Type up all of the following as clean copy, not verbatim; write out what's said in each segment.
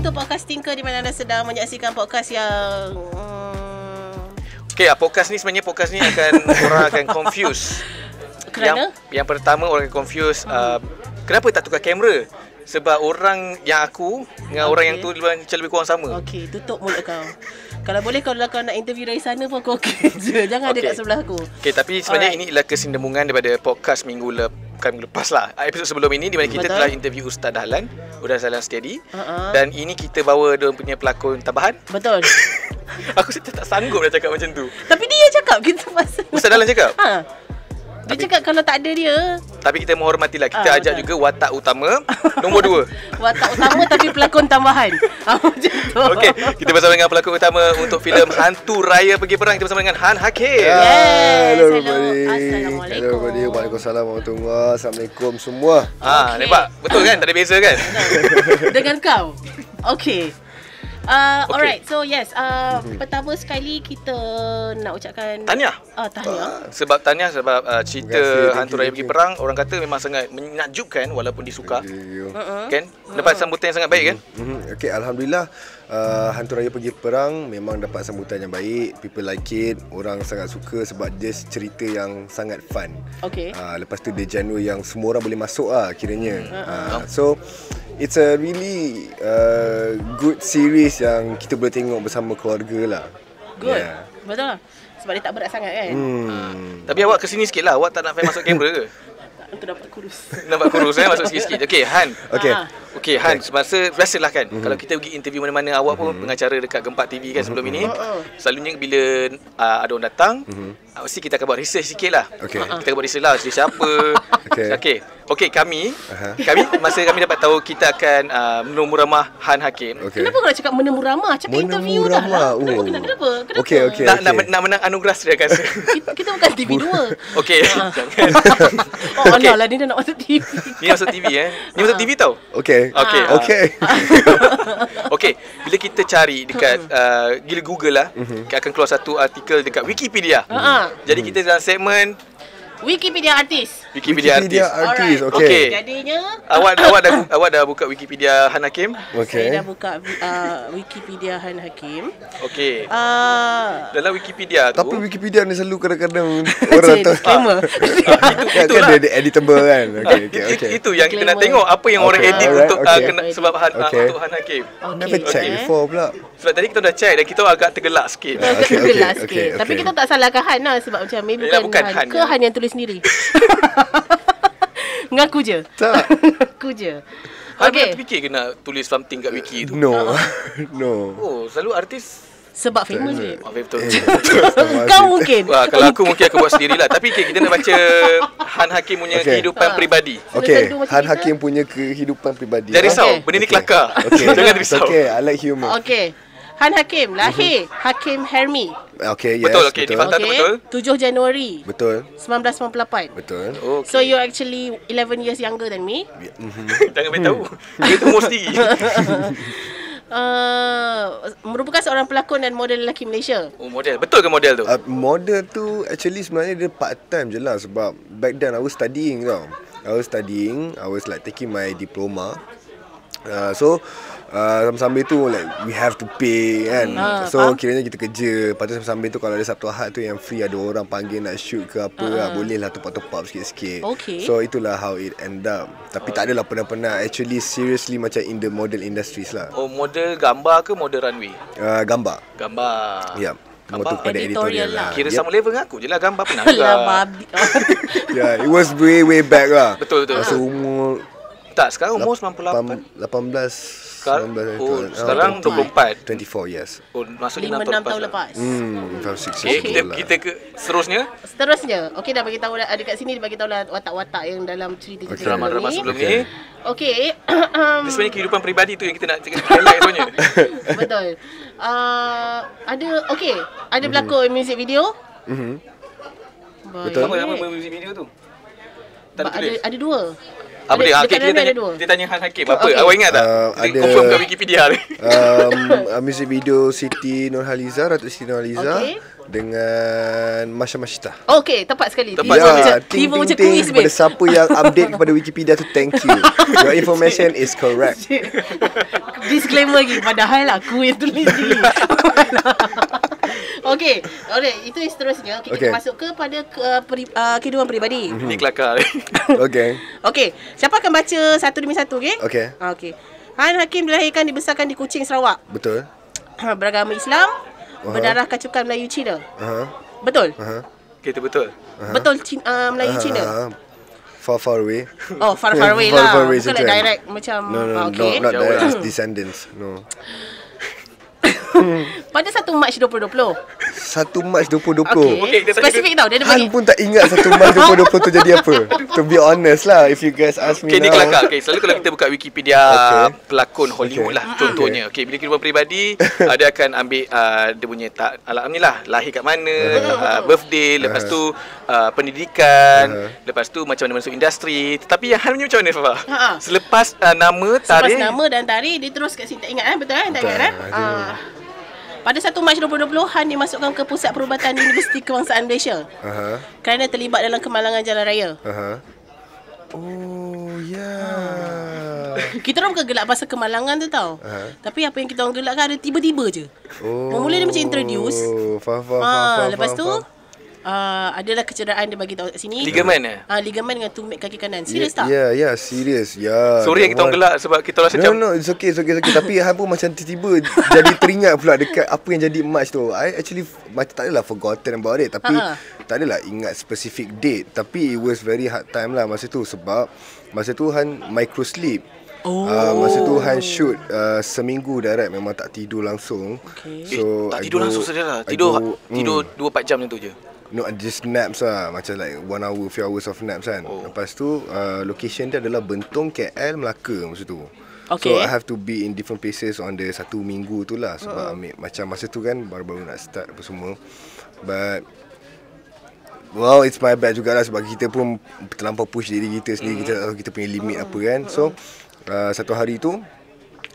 untuk podcasting ke di mana anda sedang menyaksikan podcast yang podcast ni sebenarnya podcast ni orang akan confuse. Kerana? Yang pertama orang akan confuse kenapa tak tukar kamera? Sebab orang yang aku dengan orang yang tu macam lebih kurang sama. Okey, tutup mulut kau. Kalau boleh kalau kau nak interview dari sana pun kau okey je. Jangan ada kat sebelah aku. Okey, tapi sebenarnya ini ialah kesinambungan daripada podcast minggu lepas lah. Episod sebelum ini di mana kita telah interview Ustaz Dahlan Setiadi. Dan ini kita bawa dia punya pelakon tambahan. Betul. Aku tak sanggup nak cakap macam tu. Tapi dia cakap kita pasal Ustaz Dahlan cakap? Dia cakap kalau tak ada dia. Tapi kita menghormatilah. Kita ajak juga watak utama nombor 2. Watak utama tapi pelakon tambahan. Macam tu. Okey, kita bersama dengan pelakon utama untuk filem Hantu Raya Pergi Perang. Kita bersama dengan Han Hakim. Yes. Hello everybody. Assalamualaikum. Hello everybody. Waalaikumsalam warahmatullahi. Assalamualaikum semua. Nampak? Betul kan? Tak ada beza kan? Dengan kau. Okey. Alright, so yes, pertama sekali kita nak ucapkan tahniah. Tahniah. Sebab cerita Hantu Raya Pergi Perang, orang kata memang sangat menakjubkan walaupun disuka. Kan? Dapat sambutan yang sangat baik kan? Okey, alhamdulillah. Hantu Raya Pergi Perang memang dapat sambutan yang baik. People like it. Orang sangat suka sebab dia cerita yang sangat fun. Okey. Lepas tu dia genre yang semua orang boleh masuk kiranya. So it's a really good series yang kita boleh tengok bersama keluarga lah. Good. Betul lah. Sebab dia tak berat sangat kan. Tapi awak kesini sikit lah. Awak tak nak masuk kamera ke? Untuk dapat kurus. Nampak kurus masuk sikit-sikit. Okey, Han. Okey. Han, semasa biasalah kan, kalau kita pergi interview mana-mana, awak pun pengacara dekat Gempak TV kan sebelum ini. Selalunya bila ada orang datang, mesti kita akan buat research sikit lah. Kita akan buat research lah, siapa. Okey, kami masa kami dapat tahu kita akan menemu ramah Han Hakim. Kenapa kau nak cakap menemu ramah? Cakap interview dah lah. Kenapa? Okey. Nak menang anugerah saya rasa. Kita bukan TV2. Okey. Alah lah, dia dah nak masuk TV. Ni masuk TV Ni masuk TV tau. Okey. Okey, bila kita cari dekat gila Google lah, akan keluar satu artikel dekat Wikipedia. Jadi kita dalam segmen Wikipedia artis. Wikipedia artis. Okey. Jadinya awak dah buka Wikipedia Han Hakim? Saya dah buka Wikipedia Han Hakim. Okey. Dalam Wikipedia tu, tapi Wikipedia ni selalu kadang-kadang orang tahu disclaimer. Kan dia editable kan. Itu yang kita nak tengok apa yang orang edit untuk sebab untuk Han Hakim. Never check before pula. Sebab tadi kita dah check dan kita agak tergelak sikit. Tapi kita tak salahkan Han lah sebab macam maybe bukan Han ke Han yang tulis sendiri. Ngaku je. Tak. Ngaku je. Okey. Fikir ke nak tulis something kat wiki tu? No. Oh, selalu artis sebab famous je. Betul. Kau mungkin. Kalau aku mungkin aku buat sendirilah. Tapi kita nak baca Han Hakim punya kehidupan peribadi. Okey, Han Hakim punya kehidupan peribadi. Jangan risau, benda ni kelakar. Jangan risau. Okey, I like humor. Okey. Han Hakim lahir Hakim Hermi. Okey, yes. Betul, okey. Di fakta tu betul. 7 Januari. Betul. 1998. Betul. Okay. So you're actually 11 years younger than me. Jangan beritahu. Dia umur sendiri. Merupakan seorang pelakon dan model lelaki Malaysia. Oh, model. Betul ke model tu? Model tu actually sebenarnya dia part time je lah. Sebab back then I was studying tau. I was like taking my diploma. So sambil tu like we have to pay kan. So kiranya kita kerja. Lepas tu sambil tu kalau ada Sabtu Ahad tu yang free, ada orang panggil nak shoot ke apa lah, boleh lah top up sikit-sikit. So itulah how it end up. Tapi tak adalah pernah actually seriously macam in the model industries lah. Oh, model gambar ke model runway? Gambar. Ya. Gambar tu pada editorial lah. Kira sama level dengan aku je lah, gambar pernah Yeah, it was way back lah. Betul. Masa umur tak, sekarang umur 98. 18. Sekarang 24. 24 years. Oh, maksudnya 5-6 tahun lepas. 5-6 years. Kita ke seterusnya. Okey, dah bagi tahu dekat sini, dia bagi tahu lah watak-watak yang dalam cerita-cerita drama sebelum ni. Okey. Dia sebenarnya kehidupan peribadi tu yang kita nak highlight sebenarnya. Betul. Ada berlakon music video. Betul. Apa music video tu? Ada 2. Apa dia? Dekat dalam ada 2. Dia tanya Han Hakim apa? Okay. Awak ingat tak? Dia ada- confirm kat Wikipedia ni. Music video Siti Nurhaliza, Ratu Siti Nurhaliza Okay. dengan Masya Mashita. Okey, tepat sekali. Tepat Tiba sekali. macam ting, tiba ting, macam ting. kuis Kepada babe. siapa yang update kepada Wikipedia tu, thank you. Your information is correct. Disclaimer lagi, padahal aku yang tulis ni. Okey, alright, itu seterusnya. Okay, Okay. kita masuk kepada kehidupan peribadi. Ni kelakar. Okay. Okey, siapa akan baca satu demi satu, okey? Okay. Okey. Han Hakim dilahirkan dibesarkan di Kuching, Sarawak. Betul. Beragama Islam, berdarah kacukan Melayu Cina. Betul? Kita betul. Betul Melayu Cina. Far away. Oh, far away Far lah. away Bukan macam tu kan? direct macam No, okey. not Jauh direct. lah. Just descendants. No. Pada 1 Mac 2020. 1 Mac 2020. Okey, dia tanya Spesifik tau. Dia ada Han bagi. pun tak ingat 1 Mac 2020 tu jadi apa. To be honest lah, if you guys ask me Okay, ni now. kelakar. Okay, selalu kalau kita buka Wikipedia Okay. pelakon Hollywood lah contohnya. Okay, bila kehidupan peribadi, dia akan ambil dia punya ni lah, lahir kat mana, birthday, lepas tu pendidikan, lepas tu macam mana masuk industri. Tetapi yang Han punya macam mana, Fafa? Selepas nama, Selepas tarikh. nama dan tarikh dia terus kat sini. Tak ingat betul kan? Tak ingat kan? Pada 1 Mac 2020, Han dimasukkan ke Pusat Perubatan Universiti Kebangsaan Malaysia kerana terlibat dalam kemalangan jalan raya. Oh, yeah. Kita orang bukan gelak pasal kemalangan tu tau. Tapi apa yang kita orang gelak kan ada tiba-tiba je. Mula dia macam introduce. Faham. Lepas tu adalah kecederaan dia bagi tahu kat sini. Ligamen ligamen dengan tumit kaki kanan. Serius tak? Yeah, serius. Yeah. Sorry yang kita orang gelak sebab kita rasa macam No, it's okay. Tapi Han pun macam tiba-tiba jadi teringat pula dekat apa yang jadi March tu. I actually macam tak adalah forgotten about it. Tapi tak adalah ingat specific date. Tapi it was very hard time lah masa tu. Sebab masa tu Han micro sleep. Masa tu Han shoot seminggu direct, memang tak tidur langsung. So tak tidur langsung saja lah. Tidur 2-4 jam macam tu je. No, just naps lah. Macam like 1 hour, few hours of naps kan. Lepas tu location dia adalah Bentong, KL, Melaka masa tu. Okay. So I have to be in different places on the 1 minggu tu lah. Sebab ambil macam masa tu kan baru-baru nak start apa semua. But well, it's my bad jugalah sebab kita pun terlampau push diri kita sendiri. Kita tak tahu kita punya limit apa kan. So satu hari tu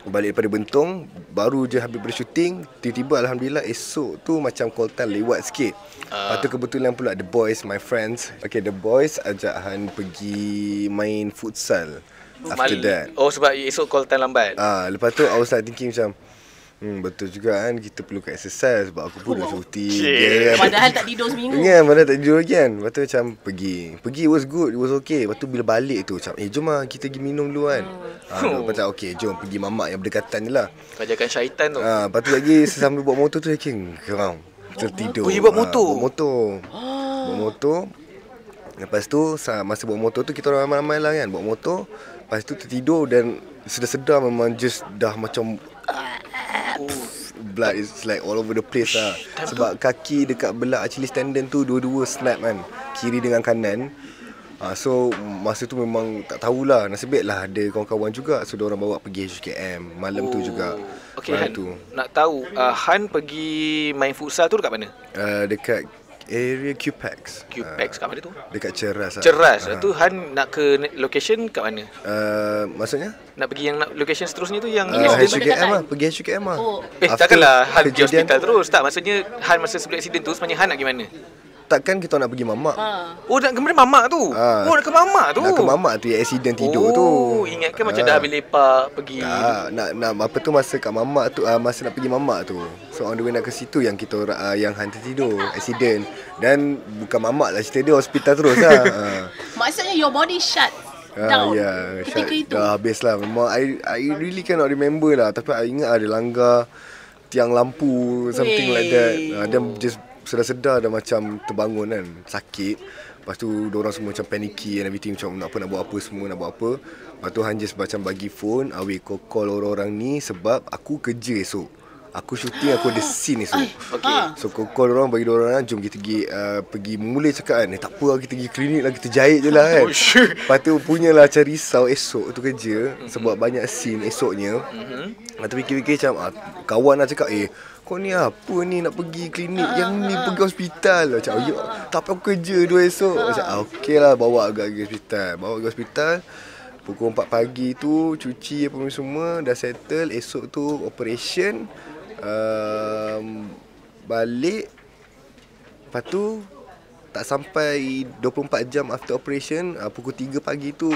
balik daripada Bentong, baru je habis bershooting, tiba-tiba Alhamdulillah esok tu macam call time lewat sikit. Lepas tu kebetulan pula the boys, my friends, okay, the boys ajak Han pergi main futsal. After that, sebab esok call time lambat. lepas tu I was like thinking macam betul juga kan, kita perlukan exercise sebab aku pun dah shooting. Padahal tak tidur seminggu. Padahal tak tidur lagi kan. Lepas tu macam pergi, it was good, it was okay. Lepas tu bila balik tu macam jom lah kita pergi minum dulu kan. Lepas tu okay, jom pergi mamak yang berdekatan je lah. Kajakan syaitan tu. Lepas tu lagi sambil bawa motor tu lagi kerang tertidur. Pergi bawa motor? Bawa motor. Lepas tu masa bawa motor tu kita orang ramai-ramai lah kan, bawa motor. Lepas tu tertidur dan sedar-sedar memang just dah macam blood is like all over the place lah. Sebab kaki dekat belah Achilles tendon tu dua-dua snap kan, kiri dengan kanan. So masa tu memang tak tahulah. Nasib baik lah ada kawan-kawan juga. So diorang bawa pergi HKM malam tu juga. Okay Han, nak tahu Han pergi main futsal tu dekat mana? Dekat area QPEX. QPEX kat mana tu? Dekat Ceras lah. Ceras. Tu Han nak ke location kat mana? Maksudnya? Nak pergi yang location seterusnya tu yang HKM lah. Pergi HKM lah. takkanlah Han pergi hospital terus. Tak, maksudnya Han masa sebelum accident tu sebenarnya Han nak pergi mana? Takkan kita nak pergi mamak. Nak ke mana mamak tu? Nak ke mamak tu? Nak ke mamak tu yang accident tidur tu. Ingatkan macam dah habis lepak pergi. Tak, nak apa tu masa kat mamak tu, masa nak pergi mamak tu. So on the way nak ke situ yang kita yang Han tertidur, accident. Dan bukan mamak lah, cerita dia hospital terus lah. Maksudnya your body shut down ketika itu. Dah habis lah. Memang I really cannot remember lah. Tapi I ingat ada langgar tiang lampu, something like that. Dan just sedar-sedar dah macam terbangun kan, sakit. Lepas tu diorang semua macam panicky and everything, macam nak buat apa semua, nak buat apa. Lepas tu Han just macam bagi phone, kau call orang-orang ni sebab aku kerja esok. Aku shooting, aku ada scene esok. So kau call orang, bagi diorang, jom kita pergi mula cakap kan, tak apa lah, kita pergi klinik lah, kita jahit je lah kan. Lepas tu punyalah macam risau esok tu kerja sebab banyak scene esoknya. Lepas tu fikir-fikir macam kawan lah cakap, kau ni apa ni nak pergi klinik, yang ni pergi hospital. Macam tak apa, aku kerja 2 esok. Macam okey lah, bawa agak pergi hospital. Pukul 4 pagi tu cuci apa semua, dah settle. Esok tu operation, balik. Lepas tu tak sampai 24 jam after operation, pukul 3 pagi tu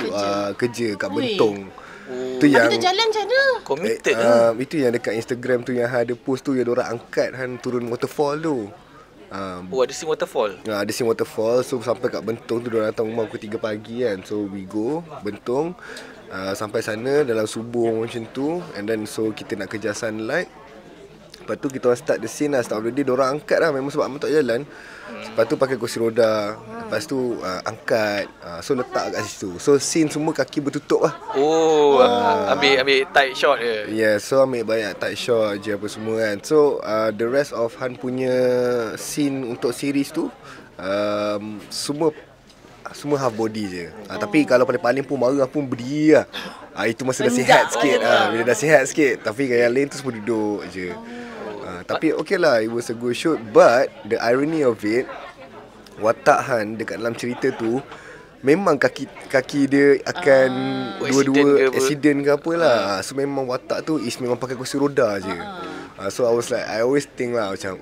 kerja kat Bentong. Tu yang kita jalan macam mana? Committed itu yang dekat Instagram tu yang ada post tu, yang diorang angkat turun waterfall tu. ada scene waterfall. Ada scene waterfall. So sampai kat Bentong tu, diorang datang rumah pukul 3 pagi kan. So we go Bentong, sampai sana dalam subuh macam tu. And then so kita nak kejar sunlight. Lepas tu kita orang start the scene lah. Start of the day diorang angkat lah, memang sebab tak jalan. Lepas tu pakai kursi roda. Lepas tu angkat, so letak kat situ. So scene semua kaki bertutup lah. Ambil tight shot je. Yeah, so ambil banyak tight shot je apa semua kan. So the rest of Han punya scene untuk series tu, semua half body je. Tapi kalau paling-paling pun marah pun berdiri lah. Itu masa dah sihat sikit. Bila dah sihat sikit. Tapi yang lain tu semua duduk je. Tapi okay lah, it was a good shoot. But the irony of it, watak Han dekat dalam cerita tu, memang kaki dia akan dua-dua accident ke apa lah. So memang watak tu memang pakai kursi roda je. So I was like, I always think lah macam,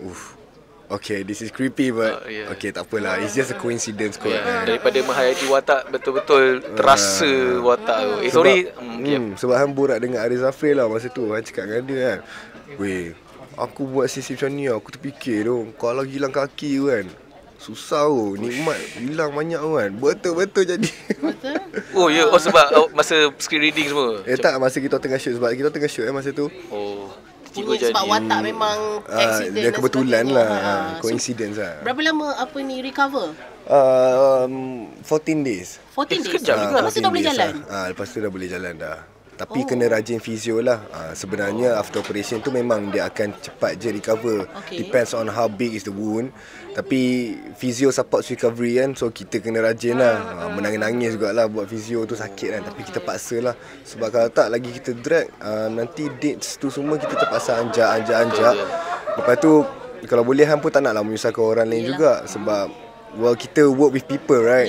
okay, this is creepy but okay, tak apalah. It's just a coincidence kot. Daripada menghayati watak, betul-betul terasa watak tu. Sebab Han borak dengan Ariz Zafir lah masa tu. Han cakap dengan dia kan, weh, aku buat sisi macam ni, aku terfikir tu, kalau hilang kaki tu kan, susah tu, nikmat hilang banyak tu kan. Betul-betul jadi. Betul? Sebab masa screen reading semua? Tak, masa kita tengah shoot. Sebab kita tengah shoot masa tu. Sebab watak memang accident. Dia kebetulan lah, coincidence lah. Berapa lama recover? 14 days. 14 days? Sekejap juga. Lepas tu dah boleh jalan? Lepas tu dah boleh jalan dah. Tapi kena rajin fizio lah. Sebenarnya after operation tu memang dia akan cepat je recover. Depends on how big is the wound. Tapi fizio supports recovery kan. So kita kena rajin lah. Menangis-nangis jugalah buat fizio tu, sakit kan. Tapi kita paksa lah. Sebab kalau tak lagi kita drag, nanti dates tu semua kita terpaksa anjak. Lepas tu kalau boleh Han pun tak nak lah menyusahkan orang lain juga. Sebab kita work with people, right?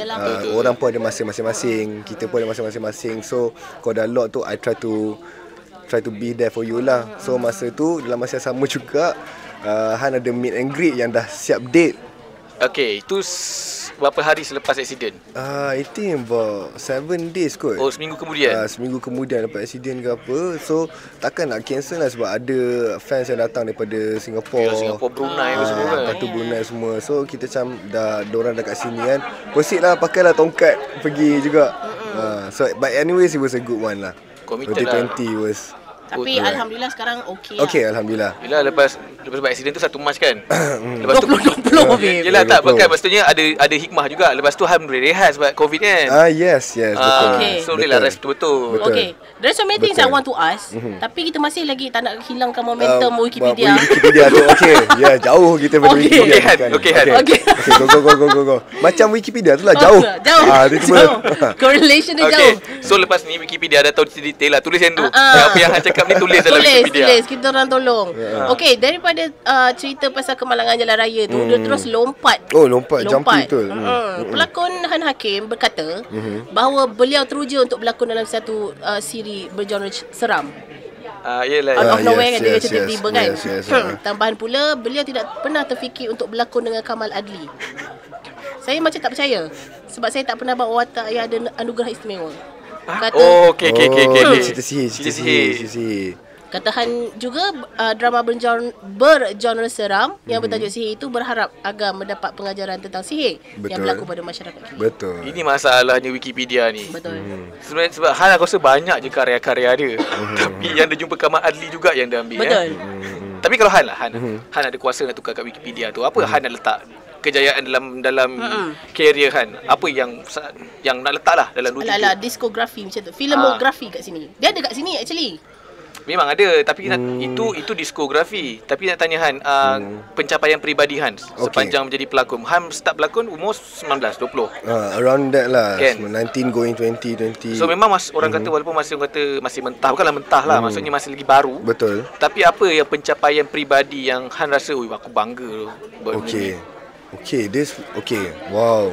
Orang pun ada masa masing-masing, kita pun ada masa masing-masing. So kalau dah lock tu, I try to be there for you lah. So masa tu, dalam masa yang sama juga, Han ada meet and greet yang dah siap date. Okay, itu berapa hari selepas aksiden? I think about 7 days kot. Seminggu kemudian? Seminggu kemudian dapat aksiden ke apa. So takkan nak cancel lah, sebab ada fans yang datang daripada Singapore, Brunei semua kan. Lepas tu Brunei semua. So kita macam diorang dah kat sini kan, proceed lah, pakailah tongkat pergi juga. So but anyways, it was a good one lah. 2020 was. Tapi Alhamdulillah sekarang okay lah. Okay, Alhamdulillah. Yelah, lepas buat aksiden tu 1 Mac kan. Lepas tu 20 yelah, tak bukan, maksudnya ada hikmah juga. Lepas tu Han boleh rehat sebab COVID kan. Yes, betul. So boleh lah rest betul-betul. Okay, there's so many things I want to ask. Tapi kita masih lagi tak nak hilangkan momentum Wikipedia. Wikipedia tu okay. Jauh kita pada Wikipedia. Okay. Go. Macam Wikipedia tu lah, jauh. Jauh. Correlation dia jauh. So lepas ni Wikipedia dah tahu detail lah. Tulis yang tu. Apa yang Han cakap ni tulis dalam Wikipedia. Tulis, kita orang tolong. Okay, daripada cerita pasal kemalangan jalan raya tu, dia terus lompat. Lompat. Jumping betul. Pelakon Han Hakim berkata bahawa beliau teruja untuk berlakon dalam satu siri bergenre seram. Out of nowhere kan, dia tiba-tiba kan. Tambahan pula, beliau tidak pernah terfikir untuk berlakon dengan Kamal Adli. Saya macam tak percaya, sebab saya tak pernah bawa watak yang ada anugerah istimewa. Kata, okay. Cerita sihir. Kata Han juga drama bergenre seram yang bertajuk Sihir itu berharap agar mendapat pengajaran tentang sihir yang berlaku pada masyarakat kita. Betul. Ini masalahnya Wikipedia ni. Betul. Sebenarnya sebab Han aku rasa banyak je karya-karya dia. Tapi yang dia jumpa Kamal Adli juga yang dia ambil. Betul. Tapi kalau Han ada kuasa nak tukar kat Wikipedia tu, apa Han nak letak kejayaan dalam career Han? Apa yang nak letak lah dalam dua cerita? Diskografi macam tu. Filmografi kat sini. Dia ada kat sini actually. Memang ada, tapi itu diskografi. Tapi nak tanya Han, pencapaian peribadi Han sepanjang menjadi pelakon. Han start pelakon umur 19, 20. Around that lah, kan? 19 going 20. So memang orang kata, walaupun masih mentah, bukanlah mentah lah, maksudnya masih lagi baru. Betul. Tapi apa yang pencapaian peribadi yang Han rasa, aku bangga buat Okay, wow.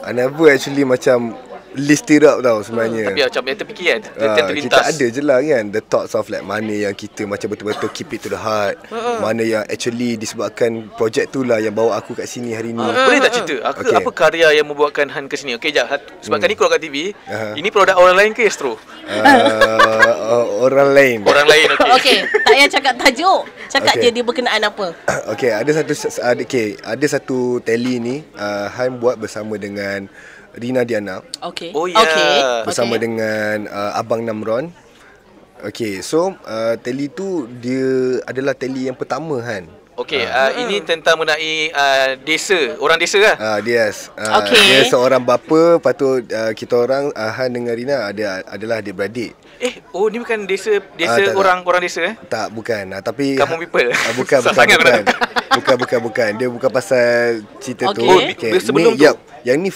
I never actually macam list it up tau sebenarnya. Tapi macam yang terfikir kan, terlintas. Kita ada je lah kan the thoughts of like mana yang kita macam betul-betul keep it to the heart, mana yang actually disebabkan projek tu lah yang bawa aku kat sini hari ni. Boleh tak cerita apa karya yang membuatkan Han ke sini? Okey, jap. Sebab kali keluar kat TV, ini produk orang lain ke Astro? Orang lain. Okey. Okey, tak payah cakap tajuk. Cakap je dia berkenaan apa. Okey, ada satu tele ni Han buat bersama dengan Rina Diana. Okey. Oh ya. Bersama dengan Abang Namron. Okey, so tele tu dia adalah tele yang pertama Han. Okey, ini tentang mengenai desa, orang desa lah. Yes. Okay. Dia seorang bapa, lepas tu kita orang Han dengan Rina adalah adik-beradik. Ni bukan desa tak, orang desa Tak, bukan. Tapi Kampung people. Bukan. Dia bukan pasal cerita tu. Sebelum tu. Yang ni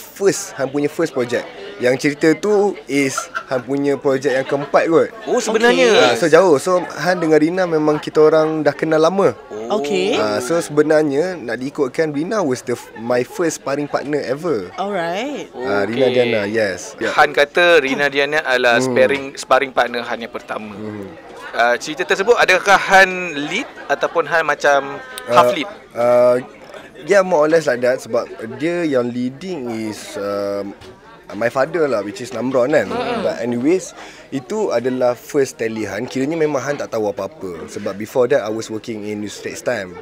Han punya first project. Yang cerita tu is Han punya project yang keempat kot. Oh, sebenarnya. So jauh. So Han dengan Rina memang kita orang dah kenal lama. Okay. So sebenarnya nak diikutkan Rina was my first sparring partner ever. Alright. Rina Diana, yes. Han kata Rina Diana adalah sparring partner Han yang pertama. Cerita tersebut adakah Han lead ataupun Han macam half lead? Yeah, more or less like that. Sebab dia yang leading is my father lah, which is Namron kan. But anyways, itu adalah first tele Han. Kiranya memang Han tak tahu apa-apa. Sebab before that I was working in News Straits Time.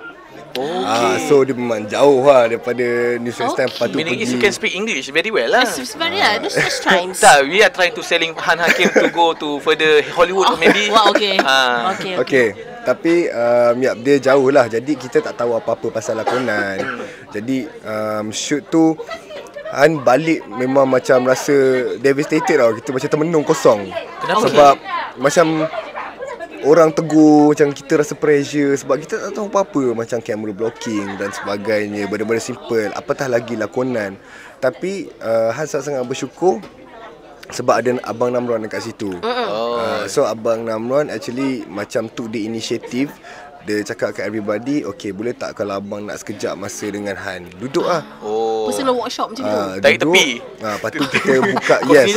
So dia memang jauh lah daripada News Straits Time. Patut Meaning pergi. you can speak English very well lah. It's very News Straits Times. Tak, we are trying to selling Han Hakim to go to further Hollywood or maybe. Wow, okay. Okay. Tapi dia jauh lah. Jadi kita tak tahu apa-apa pasal lakonan. Jadi shoot tu Han balik memang macam rasa devastated tau. Kita macam termenung kosong. Kenapa? Sebab macam orang tegur, macam kita rasa pressure. Sebab kita tak tahu apa-apa. Macam camera blocking dan sebagainya. Benda-benda simple. Apatah lagi lakonan. Tapi Han sangat-sangat bersyukur sebab ada Abang Namron dekat situ. So Abang Namron actually macam took the initiative. Dia cakap kat everybody, okay, boleh tak kalau abang nak sekejap masa dengan Han? Duduk lah. Personal workshop macam tu. Tarik tepi. Lepas tu kita buka, yes,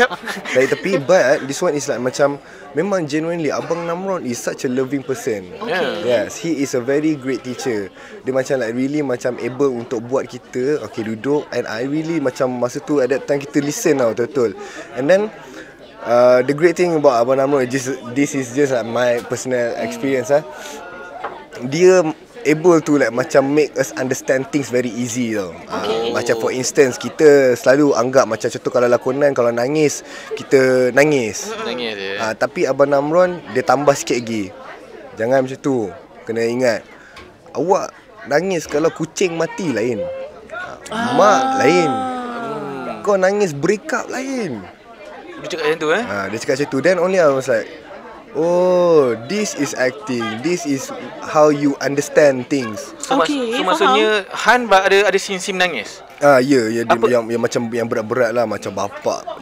tarik tepi. But this one is like macam, memang genuinely Abang Namron is such a loving person. Yes, he is a very great teacher. Dia macam like really macam able untuk buat kita, okay, duduk. And I really macam masa tu at that time kita listen tau, betul-betul. And then the great thing about Abang Namron, this is just like my personal experience lah. Dia able to like macam make us understand things very easy tau. Macam for instance, kita selalu anggap macam contoh kalau lakonan, kalau nangis, kita nangis. Tapi Abang Namron dia tambah sikit lagi. Jangan macam tu. Kena ingat, awak nangis kalau kucing mati lain, mak lain, kau nangis break up lain. Dia cakap macam tu Dia cakap macam tu. Then only I was like, oh, this is acting. This is how you understand things. So maksudnya Han ada scene menangis. Ya, dia yang macam yang berat-berat lah. Macam bapak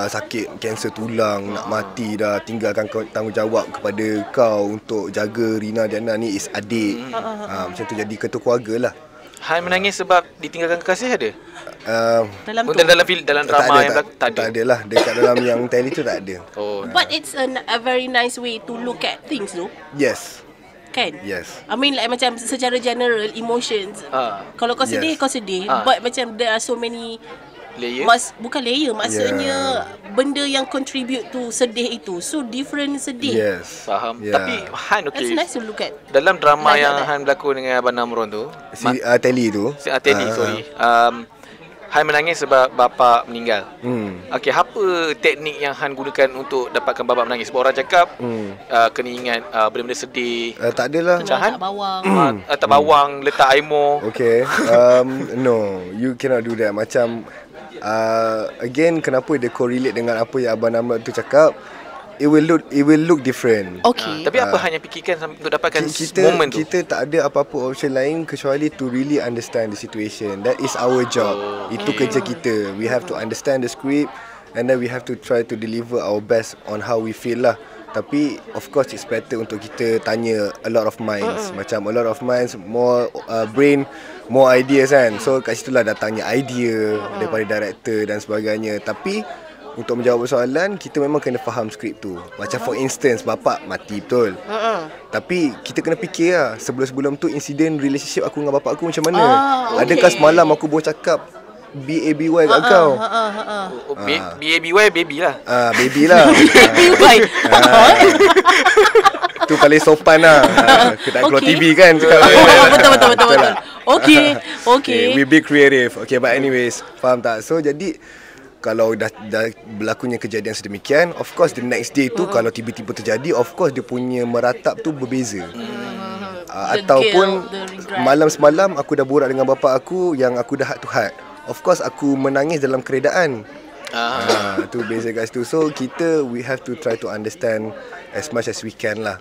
sakit kanser tulang, nak mati dah, tinggalkan tanggungjawab kepada kau untuk jaga Rina Diana ni is adik. Macam tu, jadi ketua keluarga lah. Han menangis sebab ditinggalkan kekasih ada? Dalam drama yang tak ada lah. Dekat dalam yang tele tu tak ada. But it's a very nice way to look at things though. Yes. Kan? Yes. I mean like macam secara general emotions. Kalau kau sedih, kau sedih. But macam there are so many layer? Bukan layer, maksudnya benda yang contribute to sedih itu. So different sedih. Yes. Faham. Tapi Han, okay, that's nice to look at. Dalam drama yang Han berlakon dengan Abang Namron tu, tele tu, sorry, Han menangis sebab bapa meninggal. Okay, apa teknik yang Han gunakan untuk dapatkan bapa menangis? Sebab orang cakap kena ingat benda-benda sedih. Tak adalah. Kena letak bawang. Letak bawang, letak air more. Okay. No, you cannot do that. Macam again, kenapa dia correlate dengan apa yang Abang Namron tu cakap? It will look different. Okay. Tapi apa Han yang fikirkan untuk dapatkan moment tu? Kita tak ada apa-apa option lain kecuali to really understand the situation. That is our job. Itu kerja kita. We have to understand the script and then we have to try to deliver our best on how we feel lah. Tapi of course it's better untuk kita tanya a lot of minds. Macam a lot of minds, more brain, more ideas kan. So kat situlah datangnya idea daripada director dan sebagainya. Tapi untuk menjawab soalan, kita memang kena faham skrip tu. Macam for instance, bapak mati betul. Tapi kita kena fikir lah, sebelum-sebelum tu insiden relationship aku dengan bapak aku macam mana. Adakah semalam aku baru cakap B-A-B-Y kat kau? B-A-B-Y baby lah. Baby lah. B-A-B-Y. Tu paling sopan lah. Kita keluar TV kan. Betul. Okay. We be creative. Okay, but anyways, faham tak? So jadi kalau dah berlakunya kejadian sedemikian, of course the next day tu kalau tiba-tiba terjadi, of course dia punya meratap tu berbeza. Ataupun malam semalam aku dah borak dengan bapak aku yang aku dah heart to heart. Of course aku menangis dalam keredaan. Tu beza kat situ. So we have to try to understand as much as we can lah.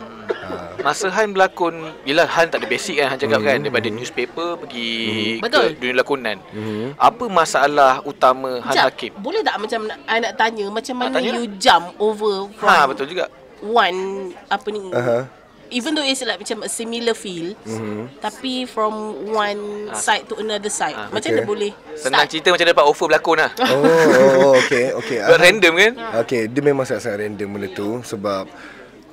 Masa Han berlakon, yelah Han tak ada basic kan, Han cakap kan, daripada newspaper pergi ke dunia lakonan. Apa masalah utama Han Hakim? Boleh tak macam I nak tanya macam mana you jump over from betul juga. One even though it's like macam a similar feel, tapi from one side to another side, macam mana boleh senang start? cerita macam dapat offer berlakon lah. Okay. Random kan? Okay, dia memang sangat random benda tu. Sebab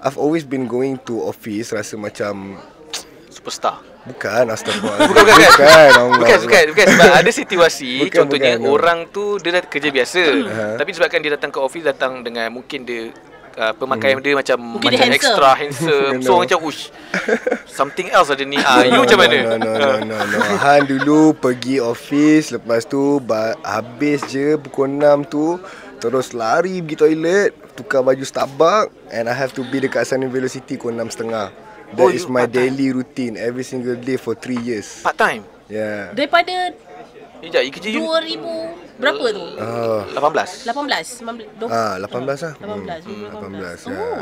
I've always been going to office rasa macam superstar. Bukan, astagfirullah. Bukan sebab ada situasi contohnya orang tu dia dah kerja biasa, tapi sebabkan dia datang ke office, datang dengan mungkin dia pemakaian dia macam extra handsome. So orang macam something else ada ni. You macam mana? No. Han dulu pergi office, lepas tu habis je pukul 6 tu, terus lari pergi toilet, tukar baju Starbucks, and I have to be dekat Sunny Velocity pukul 6.30. That is my daily routine every single day for 3 years. Part time? Yeah. Daripada kerja 2000 berapa tu? 18 lah. 18.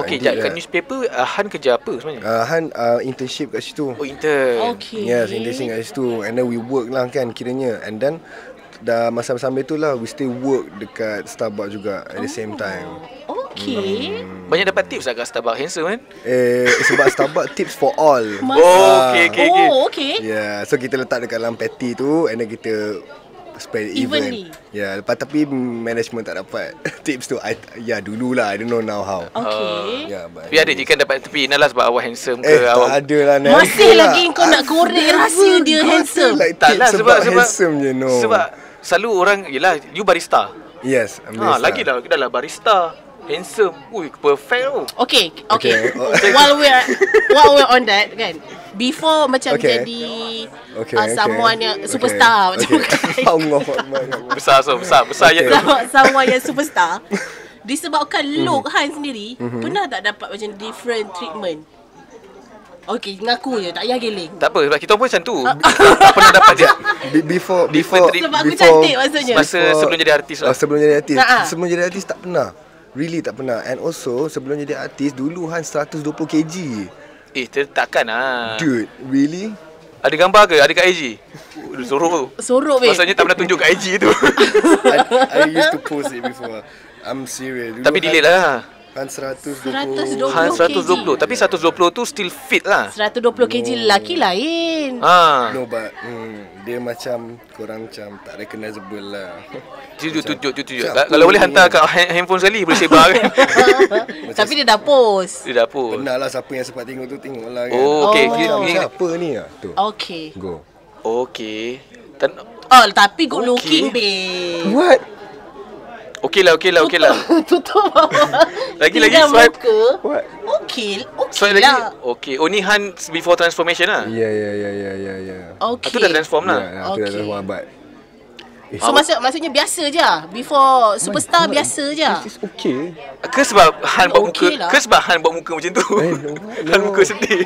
Okay, kat newspaper Han kerja apa sebenarnya? Han internship kat situ. Intern. Okay. Yes, internship kat situ. And then we work lah kan kiranya. And then dah masa-masa tu lah, we still work dekat Starbucks juga at the same time. Okay. Banyak dapat tips lah kat Starbucks, handsome kan? Sebab Starbucks tips for all. Okay. Yeah, so kita letak dekat dalam patty tu, and then kita spread evenly. Yeah, lepas tapi management tak dapat tips tu. Dululah, I don't know now how. Okay. Tapi ada je kan dapat tepi Nalah sebab awak handsome ke awak? Tak ada lah. Masih lagi kau nak korek rahsia dia handsome. Taklah sebab handsome je, no. Sebab selalu orang, yelah, you barista. Yes, I'm barista. Lagi dah lah barista. Handsome. Perfect tu. Okay. While we're on that kan, before macam jadi someone yang superstar macam besar someone yang superstar, disebabkan look Han sendiri, pernah tak dapat macam different treatment? Okay, ngaku je, tak payah geling. Tak apa, sebab kita pun macam tu. Tak pernah dapat dia before sebab aku cantik maksudnya. Masa sebelum jadi artis lah. Sebelum jadi artis tak pernah. Really tak pernah. And also sebelum jadi artis, dulu Han 120 kg. Takkan lah. Dude, really? Ada gambar ke? Ada kat IG? Sorok weh. Maksudnya tak pernah tunjuk kat IG tu. I used to post it before. I'm serious. Tapi delete lah. Han 120. Han 120. Tapi 120 tu still fit lah. 120 kg lelaki lain. No, but dia macam korang macam tak recognizable lah. Tunjuk. Kalau boleh hantar kat handphone sekali, boleh sebar kan. Tapi dia dah post. Benar lah, siapa yang sempat tengok tu tengok lah kan. Okay. Siapa ni lah tu. Okay. Go. Okay. Tapi good looking babe. What? Okey lah. Tutup bawah. Lagi swipe. What? Okay swipe lah. Lagi. Okay. Ni Han before transformation lah. Yeah. Okay. Itu dah transform lah. Itu dah transform but so maksudnya biasa je. Before superstar biasa je. It's okay. Ke sebab Han buat muka lah. Ke sebab Han buat muka macam tu? Han muka sedih.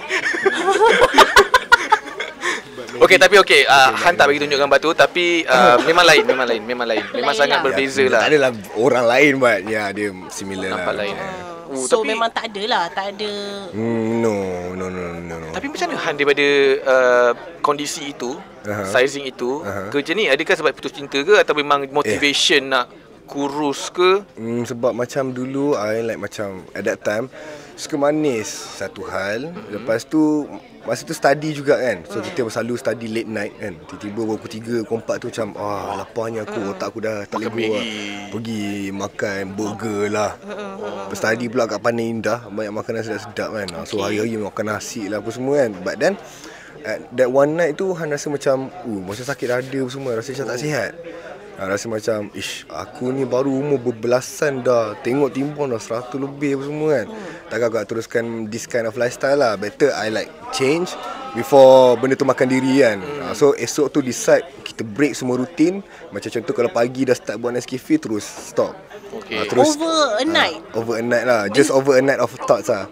Okay, tapi Han tak bagi tunjuk gambar tu, tapi memang lain. Memang sangat berbeza lah. Tak adalah orang lain buat. Ya, dia similar nampak lah. lain. So memang tak ada. No. Tapi macam mana Han daripada kondisi itu, sizing itu, kerja ni adakah sebab putus cinta ke atau memang motivation nak kurus ke? Sebab macam dulu I like macam at that time suka manis satu hal. Lepas tu masa tu study juga kan. So kita selalu study late night kan. Tiba-tiba pukul 3, pukul 4 tu macam laparnya aku, otak aku dah tak boleh buat. Pergi makan burger lah. Study pula kat Pantai Indah, banyak makanan sedap-sedap kan. So hari-hari makan nasi lah apa semua kan. But then at that one night tu Han rasa macam macam sakit dada semua, rasa macam tak sihat. Rasa macam aku ni baru umur berbelasan dah, tengok timbang dah 100 lebih apa semua kan. Takkan aku nak teruskan this kind of lifestyle lah. Better I like change before benda tu makan diri kan. So esok tu decide kita break semua rutin. Macam contoh kalau pagi dah start buat Nescafe, terus stop. Terus over a night? Over a night lah. Just over a night of thoughts lah.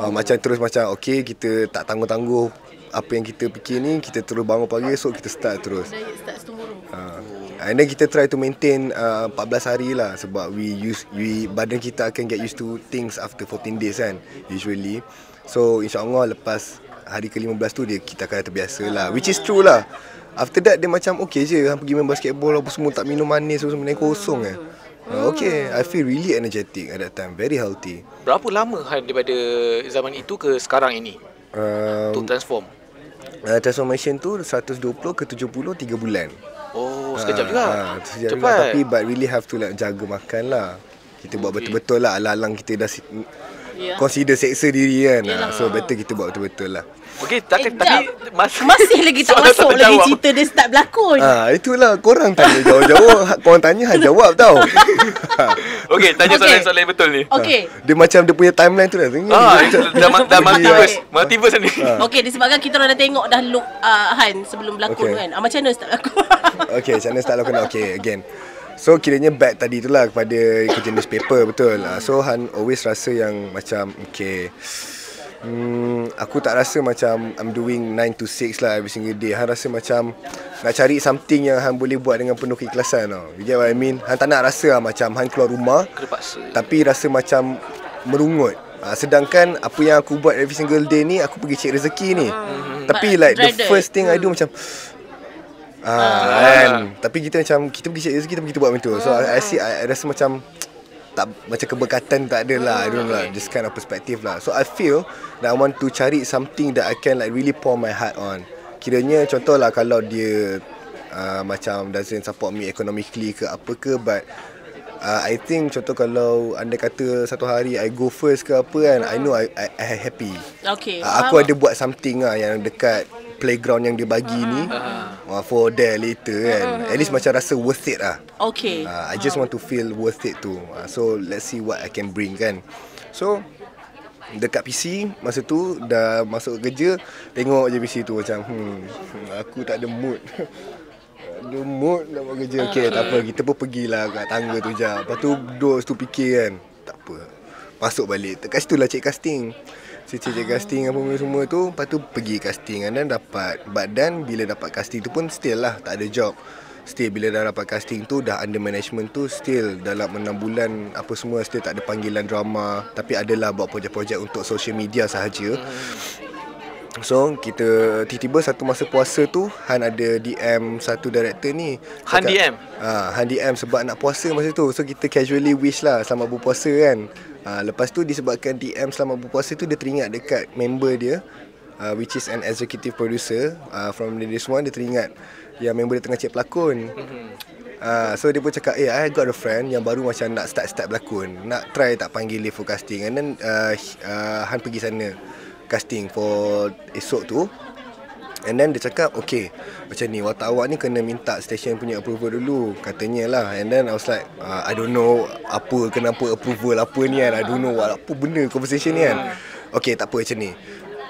Macam terus macam kita tak tangguh-tangguh apa yang kita fikir ni, kita terus bangun pagi, esok kita start terus. And then kita try to maintain 14 hari lah. Sebab badan kita akan get used to things after 14 days kan usually. So insyaAllah lepas hari ke-15 tu kita akan terbiasa lah. Which is true lah. After that dia macam okay je, pergi main basketball apa semua, tak minum manis apa semua, naik kosong okay, I feel really energetic at that time, very healthy. Berapa lama Han daripada zaman itu ke sekarang ini untuk transform? Transformation tu 120 ke 70 3 bulan. Sekejap juga. Sekejap juga, tapi but really have to jaga makan lah. Kita buat betul-betul lah. Alang-alang kita dah consider seksa diri kan. So better kita buat betul-betul lah. Okey, tapi masih lagi tak masuk lagi cerita dia start berlakon. Itulah, korang tanya jauh-jauh. Korang tanya Han jawab tau. Okey, tanya soalan yang betul ni. Okey. Dia macam dia punya timeline tu dah tinggi. Dah multiverse ni. Okey, disebabkan kita dah tengok dah look Han sebelum berlakon kan. Macam mana start berlakon? Okey, macam mana start berlakon? Okey, again. So kiranya back tadi tu lah kepada kerja newspaper, betul. So Han always rasa yang macam aku tak rasa macam I'm doing 9 to 6 lah every single day. Han rasa macam nak cari something yang Han boleh buat dengan penuh keikhlasan tau. You get what I mean? Han tak nak rasa lah macam Han keluar rumah tapi rasa macam merungut. Sedangkan apa yang aku buat every single day ni, aku pergi cek rezeki ni. Tapi like the first thing I do macam kan. Tapi kita pergi cek rezeki, tapi kita buat macam tu. So I rasa macam tak, macam keberkatan tak ada lah. I don't know lah, this kind of perspective lah. So I feel that I want to cari something that I can really pour my heart on. Kiranya contoh lah kalau dia macam doesn't support me economically ke apa ke, but I think contoh kalau anda kata satu hari I go first ke apa kan, I know I happy. Aku ada buat something lah yang dekat playground yang dia bagi ni for there later kan. At least macam rasa worth it lah. I just want to feel worth it too. So let's see what I can bring kan. So dekat PC masa tu dah masuk kerja, tengok je PC tu macam aku tak ada mood. Ada mood nak buat kerja. Okay, tak apa, kita pun pergilah kat tangga tu je. Lepas tu duduk situ fikir kan, tak apa, masuk balik dekat situ lah cek casting. Cek casting apa semua tu. Lepas tu pergi casting dan dapat. But then bila dapat casting tu pun still lah tak ada job. Still bila dah dapat casting tu, dah under management tu, still dalam 6 bulan apa semua still tak ada panggilan drama. Tapi adalah buat projek-projek untuk social media sahaja. So kita tiba-tiba satu masa puasa tu, Han ada DM satu director ni. Han DM? Han DM sebab nak puasa masa tu. So kita casually wish lah selamat berpuasa kan. Lepas tu disebabkan DM selamat berpuasa tu, dia teringat dekat member dia, which is an executive producer from this one. Dia teringat yang member dia tengah cek pelakon. So dia pun cakap, I got a friend yang baru macam nak start berlakon, nak try tak panggil dia for casting. And then Han pergi sana casting for esok tu. And then dia cakap, okay, macam ni, watak awak ni kena minta station punya approval dulu, katanya lah. And then I was like, I don't know apa, kenapa approval apa ni kan. I don't know apa benda conversation ni kan. Okay, tak apa, macam ni,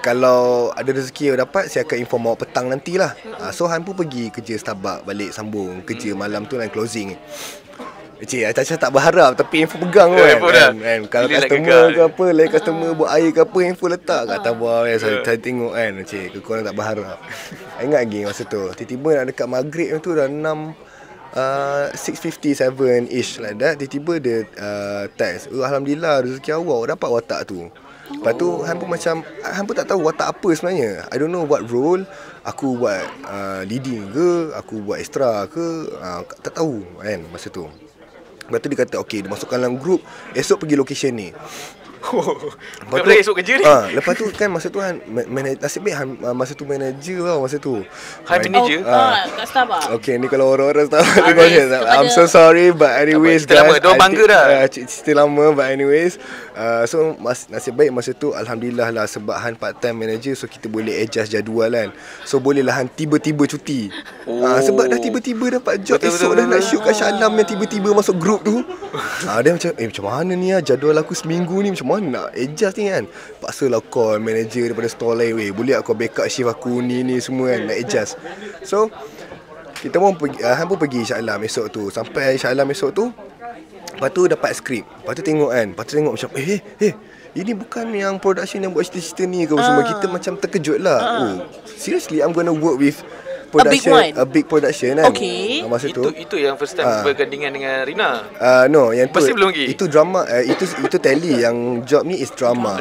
kalau ada rezeki yang dapat, saya akan inform awak petang nantilah. So Han pun pergi kerja Starbucks, balik sambung kerja malam tu dan closing. Cik, Atasha tak berharap tapi info pegang kan. Kalau customer ke apa, lain customer buat air ke apa, info letak kat tabah kan. Saya tengok kan, cik, korang tak berharap. Ingat lagi masa tu, tiba-tiba nak dekat maghrib tu dah 6:57-ish like that. Tiba-tiba dia text, Alhamdulillah rezeki awak, dapat watak tu. Lepas tu Han pun macam, Han pun tak tahu watak apa sebenarnya. I don't know what role. Aku buat leading ke, aku buat extra ke, tak tahu kan masa tu. Lepas tu dia kata okay, dia masukkan dalam group, esok pergi location ni. Lepas tu esok kerja ni. Lepas tu kan masa tu Han nasib baik Han masa tu manager tau masa tu. Han manager? Kat Starbucks. Okay, ni kalau orang-orang Starbucks I'm so sorry but anyways guys, cerita lama, bangga dah. Cerita lama but anyways so nasib baik masa tu alhamdulillah lah, sebab Han part time manager, so kita boleh adjust jadual kan. So boleh lah Han tiba-tiba cuti. Sebab dah tiba-tiba dapat job, esok dah nak shoot kat Shah Alam yang tiba-tiba masuk group tu. Dia macam macam mana ni jadual aku seminggu ni, macam mana nak adjust ni kan. Paksalah call manager daripada store lain, boleh aku backup shift aku ni semua kan, nak adjust. So kita pun pergi, Han pun pergi Shah Alam esok tu. Sampai Shah Alam esok tu, lepas tu dapat skrip. Lepas tu tengok kan, lepas tu tengok macam ini bukan yang production yang buat cerita-cerita ni ke semua. Kita macam terkejut lah. Seriously I'm gonna work with production, a big production kan. Okay. Masa itu yang first time bergandingan dengan Rina. No, yang tu masih belum lagi. Itu drama, itu tele. Yang job ni is drama.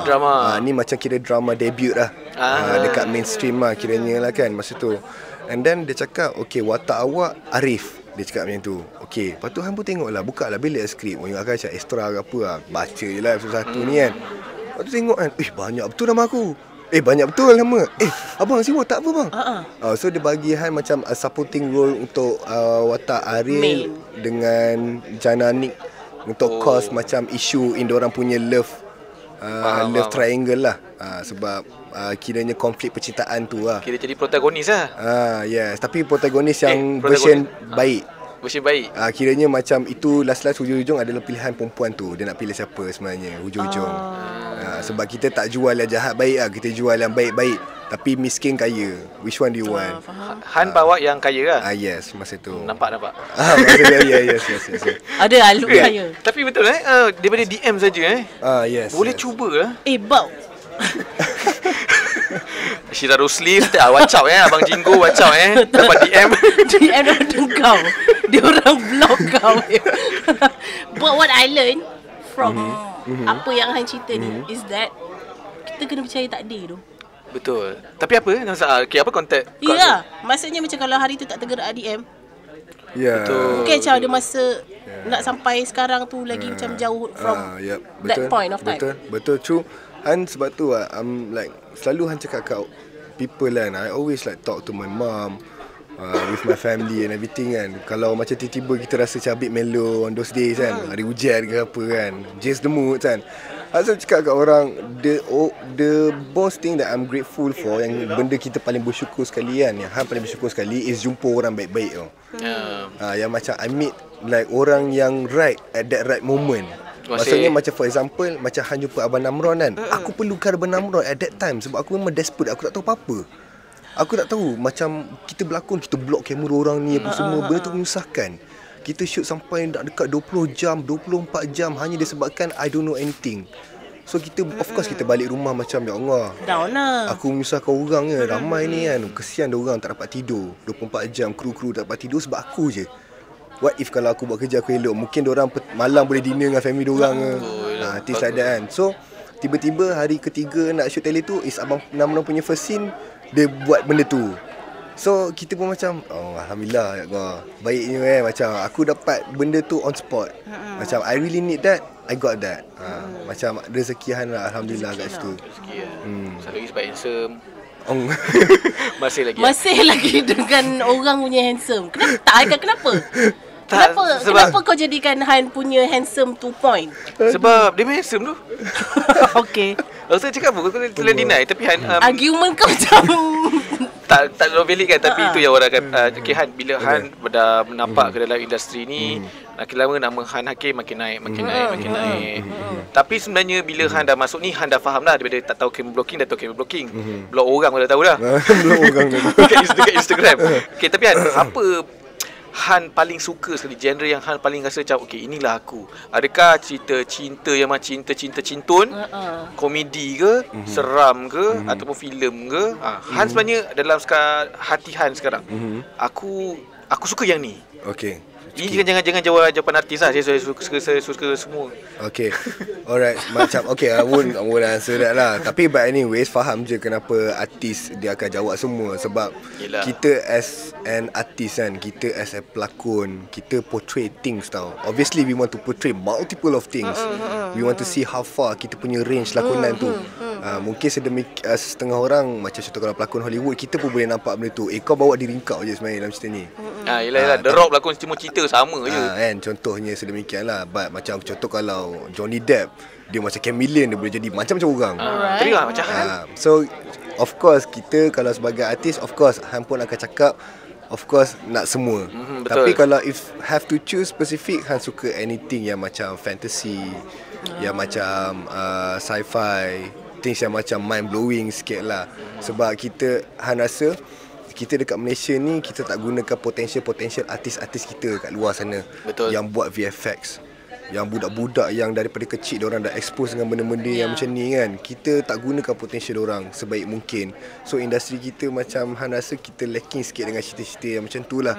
Ni macam kira drama debut lah. Dekat mainstream lah kiranya lah kan masa tu. And then dia cakap okay, watak awak Arif. Dia cakap macam tu. Okay, lepas tu Han pun tengok lah, buka lah bilik skrip. Ingat kan macam extra ke apa lah. Baca je lah satu-satu ni kan. Lepas tu tengok kan, banyak betul nama aku. Banyak betul nama. Abang siapa tak apa bang. So dia bagi Han macam supporting role untuk watak Arif dengan Jananik untuk cause macam isu Indorang punya love triangle lah. Sebab kiranya konflik percintaan tu lah. Kira jadi protagonis lah. Yes, tapi protagonis yang version baik. Version baik. Kiranya macam itu last hujung-hujung adalah pilihan perempuan tu. Dia nak pilih siapa sebenarnya hujung-hujung. Sebab kita tak jual yang jahat baik lah, kita jual yang baik-baik tapi miskin kaya. Which one do you want? Han bawa yang kaya lah. Yes, masa tu. Nampak. Yes. Ada look kaya. Tapi betul daripada DM saja yes. Boleh cuba lah. Bau. Syira Rosli watch out Abang Jinggo watch out dapat DM daripada kau. Dia orang block kau. But what I learn from apa yang Han cerita ni is that kita kena percaya takdir tu. Betul. Tapi apa masalah? Okay, apa kontak? Ya, maksudnya macam kalau hari tu tak tergerak DM. Ya. Betul. Mungkin macam ada masa nak sampai sekarang tu lagi macam jauh from that point of time. Betul true. Han sebab tu I'm like selalu Han cakap kat people kan, I always like talk to my mom with my family and everything kan. Kalau macam tiba-tiba kita rasa macam a bit mellow on those days kan, hari hujan ke apa kan, just the mood kan. Saya cakap kat orang, the most thing that I'm grateful for, yang benda kita paling bersyukur sekali kan, yang Han paling bersyukur sekali is jumpa orang baik-baik tau. Yang macam I meet like orang yang right at that right moment. Maksudnya macam for example, macam Han jumpa Abang Namron kan, aku perlukan Abang Namron at that time sebab aku memang desperate, aku tak tahu apa-apa. Aku tak tahu, macam kita berlakon, kita block kamera orang ni apa semua, benda tu menyusahkan. Kita shoot sampai nak dekat 20 jam, 24 jam hanya disebabkan I don't know anything. So kita, of course kita balik rumah macam ya Allah, down lah. Aku menyusahkan orang je, ramai ni kan, kesian dia orang tak dapat tidur 24 jam, kru-kru tak dapat tidur sebab aku je. What if kalau aku buat kerja aku elok, mungkin diorang malam boleh dinner dengan family diorang ke. Things like that kan. So tiba-tiba hari ketiga nak shoot tele tu is Abang Namron punya first scene, dia buat benda tu. So kita pun macam alhamdulillah ya Allah, baiknya macam aku dapat benda tu on spot. Macam I really need that, I got that. Macam rezeki Han lah, alhamdulillah kat situ. Satu lagi sebab handsome. Masih lagi dengan orang punya handsome. Kenapa? Kenapa kau jadikan Han punya handsome 2 point? Sebab dia handsome tu. Okay. Saya cakap apa, kau telah deny. Tapi Han argument kau macam tak valid kan. Tapi itu yang orang kata, okay, Han, bila Han dah menampak ke dalam industri ni, makin lama nama Han Hakim makin naik. Tapi sebenarnya bila Han dah masuk ni, Han dah faham lah. Daripada tak tahu camera blocking, dah tahu camera blocking. Block orang pun dah tahu dah. Block orang dah dekat Instagram. Okay, tapi Han, apa Han paling suka sekali, genre yang Han paling rasa macam okay, inilah aku? Adakah cerita cinta yang macam cinta cintun, komedi ke, seram ke, ataupun filem ke? Han sebenarnya dalam hati Han sekarang, aku suka yang ni. Okay, Ini jangan jawab jawapan artis lah. Saya suka semua. Okay. Alright. Macam okay, I won't answer that lah. Tapi but anyways, faham je kenapa artis dia akan jawab semua. Sebab kita as an artist kan, kita as a pelakon, kita portray things tau. Obviously we want to portray multiple of things. We want to see how far kita punya range lakonan tu. Mungkin setengah orang macam contoh kalau pelakon Hollywood, kita pun boleh nampak benda tu. Kau bawa diri kau je sebenarnya dalam cerita ni. Yelah The Rock pelakon semua cerita sama je kan, contohnya sedemikian lah. But macam contoh kalau Johnny Depp, dia macam chameleon, dia boleh jadi macam-macam orang. Teriak macam so of course kita kalau sebagai artis, of course Han pun akan cakap of course nak semua. Tapi kalau if have to choose specific, Han suka anything yang macam fantasy, yang macam sci-fi, things yang macam mind blowing sikit lah. Sebab Han rasa kita dekat Malaysia ni, kita tak gunakan potential artis-artis kita kat luar sana. Betul. Yang buat VFX, yang budak-budak yang daripada kecil diorang dah expose dengan benda-benda yang macam ni kan. Kita tak gunakan potential diorang sebaik mungkin. So industri kita macam Han rasa kita lacking sikit dengan cerita-cerita yang macam tu lah.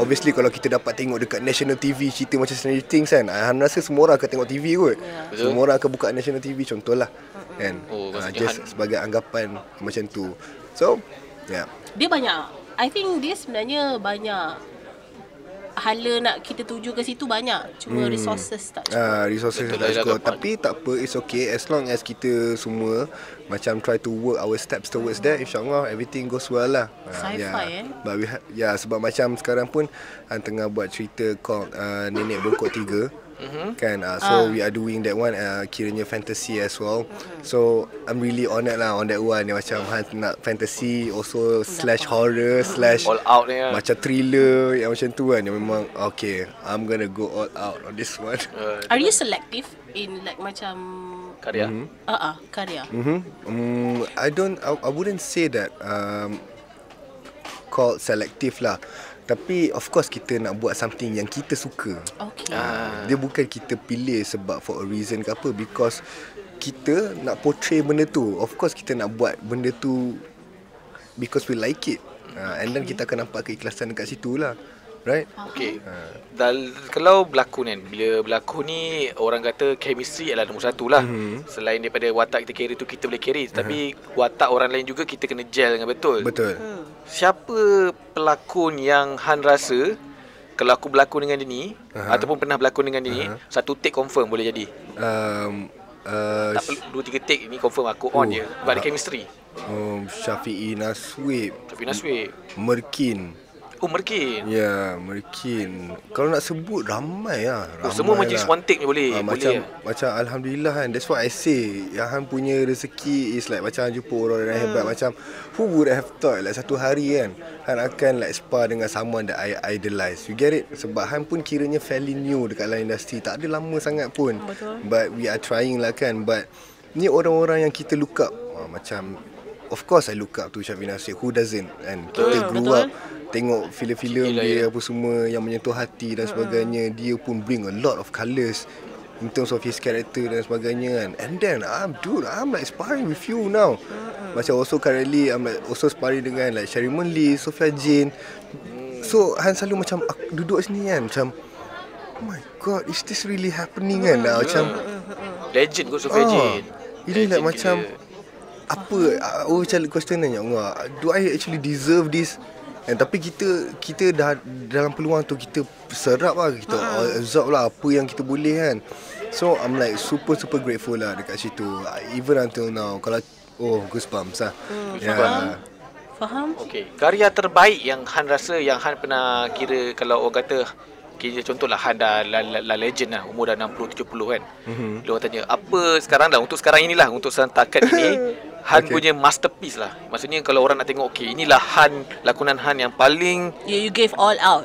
Obviously kalau kita dapat tengok dekat national TV cerita macam Stranger Things kan, Han rasa semua orang akan tengok TV kot. Semua orang akan buka national TV contohlah kan. Just sebagai anggapan macam tu. So dia banyak, I think dia sebenarnya banyak hala nak kita tuju ke situ banyak. Cuma resources tak cukup. Resources tak cukup. Tapi tak apa, it's okay. As long as kita semua macam try to work our steps towards that, insyaAllah everything goes well lah. Sci-fi But we sebab macam sekarang pun Han tengah buat cerita called Nenek Bongkok 3 kan. So we are doing that one, kiranya fantasy as well. So I'm really honoured lah on that one. Yang macam Han nak fantasy also slash horror slash all out ni macam thriller yang macam tu kan. Yang memang okay, I'm gonna go all out on this one. Are you selective in like macam karya? Karya. I wouldn't say that called selective lah. Tapi of course kita nak buat something yang kita suka. Dia bukan kita pilih sebab for a reason ke apa. Because kita nak portray benda tu. Of course kita nak buat benda tu because we like it. And then kita akan nampak keikhlasan dekat situ lah. Right? Okay. Kalau berlakon kan, bila berlakon ni orang kata chemistry adalah nombor satu lah. Selain daripada watak kita carry tu, kita boleh carry. Tapi watak orang lain juga kita kena gel dengan betul. Siapa pelakon yang Han rasa kalau aku berlakon dengan dia ni, ataupun pernah berlakon dengan dia ni, satu take confirm boleh jadi? Tak perlu 2-3 take ni confirm aku on je. Sebab ada chemistry. Syafi'i Naswib, Merkin. Merkin. Ya, Merkin. Kalau nak sebut ramai lah. Semua majlis one take ni boleh. Macam Alhamdulillah kan. That's why I say yang Han punya rezeki is like macam jumpa orang yang hebat. Macam who would have thought like satu hari kan Han akan like spar dengan someone that I idolize. You get it? Sebab Han pun kiranya fairly new dekat dalam industri. Tak ada lama sangat pun. But we are trying lah kan. But ni orang-orang yang kita look up. Macam of course I look up to Syafi'i Naswib. Who doesn't? And kita grow up tengok filem-filem dia apa semua yang menyentuh hati dan sebagainya. Dia pun bring a lot of colours in terms of his character dan sebagainya kan. And then I'm like sparring with you now. Macam also currently I'm like also sparring dengan like Sharimun Lee, Sofia Jane. So Han selalu macam duduk sini kan macam oh my god, is this really happening kan. Macam legend kot Sofia Jane. Ini like macam apa macam question nanya Allah, do I actually deserve this? And tapi kita dah dalam peluang tu, kita serap lah, kita absorb lah apa yang kita boleh kan. So I'm like super grateful lah dekat situ. Even until now, kalau goosebumps lah. Faham? Okay. Karya terbaik yang Han rasa, yang Han pernah kira, kalau orang kata contohlah Han dah legend lah, umur dah 60-70 kan. Dia orang tanya apa sekarang dah, untuk sekarang inilah, untuk sentakat ini Han punya masterpiece lah. Maksudnya kalau orang nak tengok, okay, inilah Han, lakonan Han yang paling you gave all out.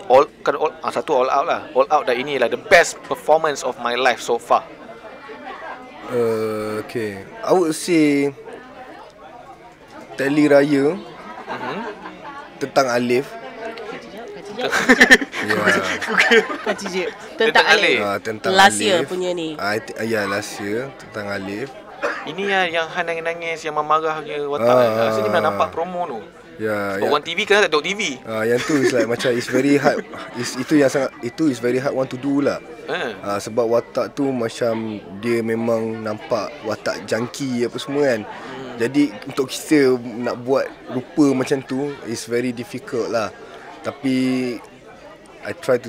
Satu all out lah. All out dah, inilah the best performance of my life so far. Okay, I would say Teli Raya tentang Alif. Tentang Alif. Tentang last Alif. year punya ni. Ya, last year tentang Alif. Ini yang Han nangis-nangis, yang memarah je watak. Rasanya pernah nampak promo tu. One TV kan tak tengok TV. Yang tu is like macam it's very hard. Itu is very hard one to do lah. Sebab watak tu macam dia memang nampak watak junkie apa semua kan. Jadi untuk kita nak buat rupa macam tu is very difficult lah. Tapi I try to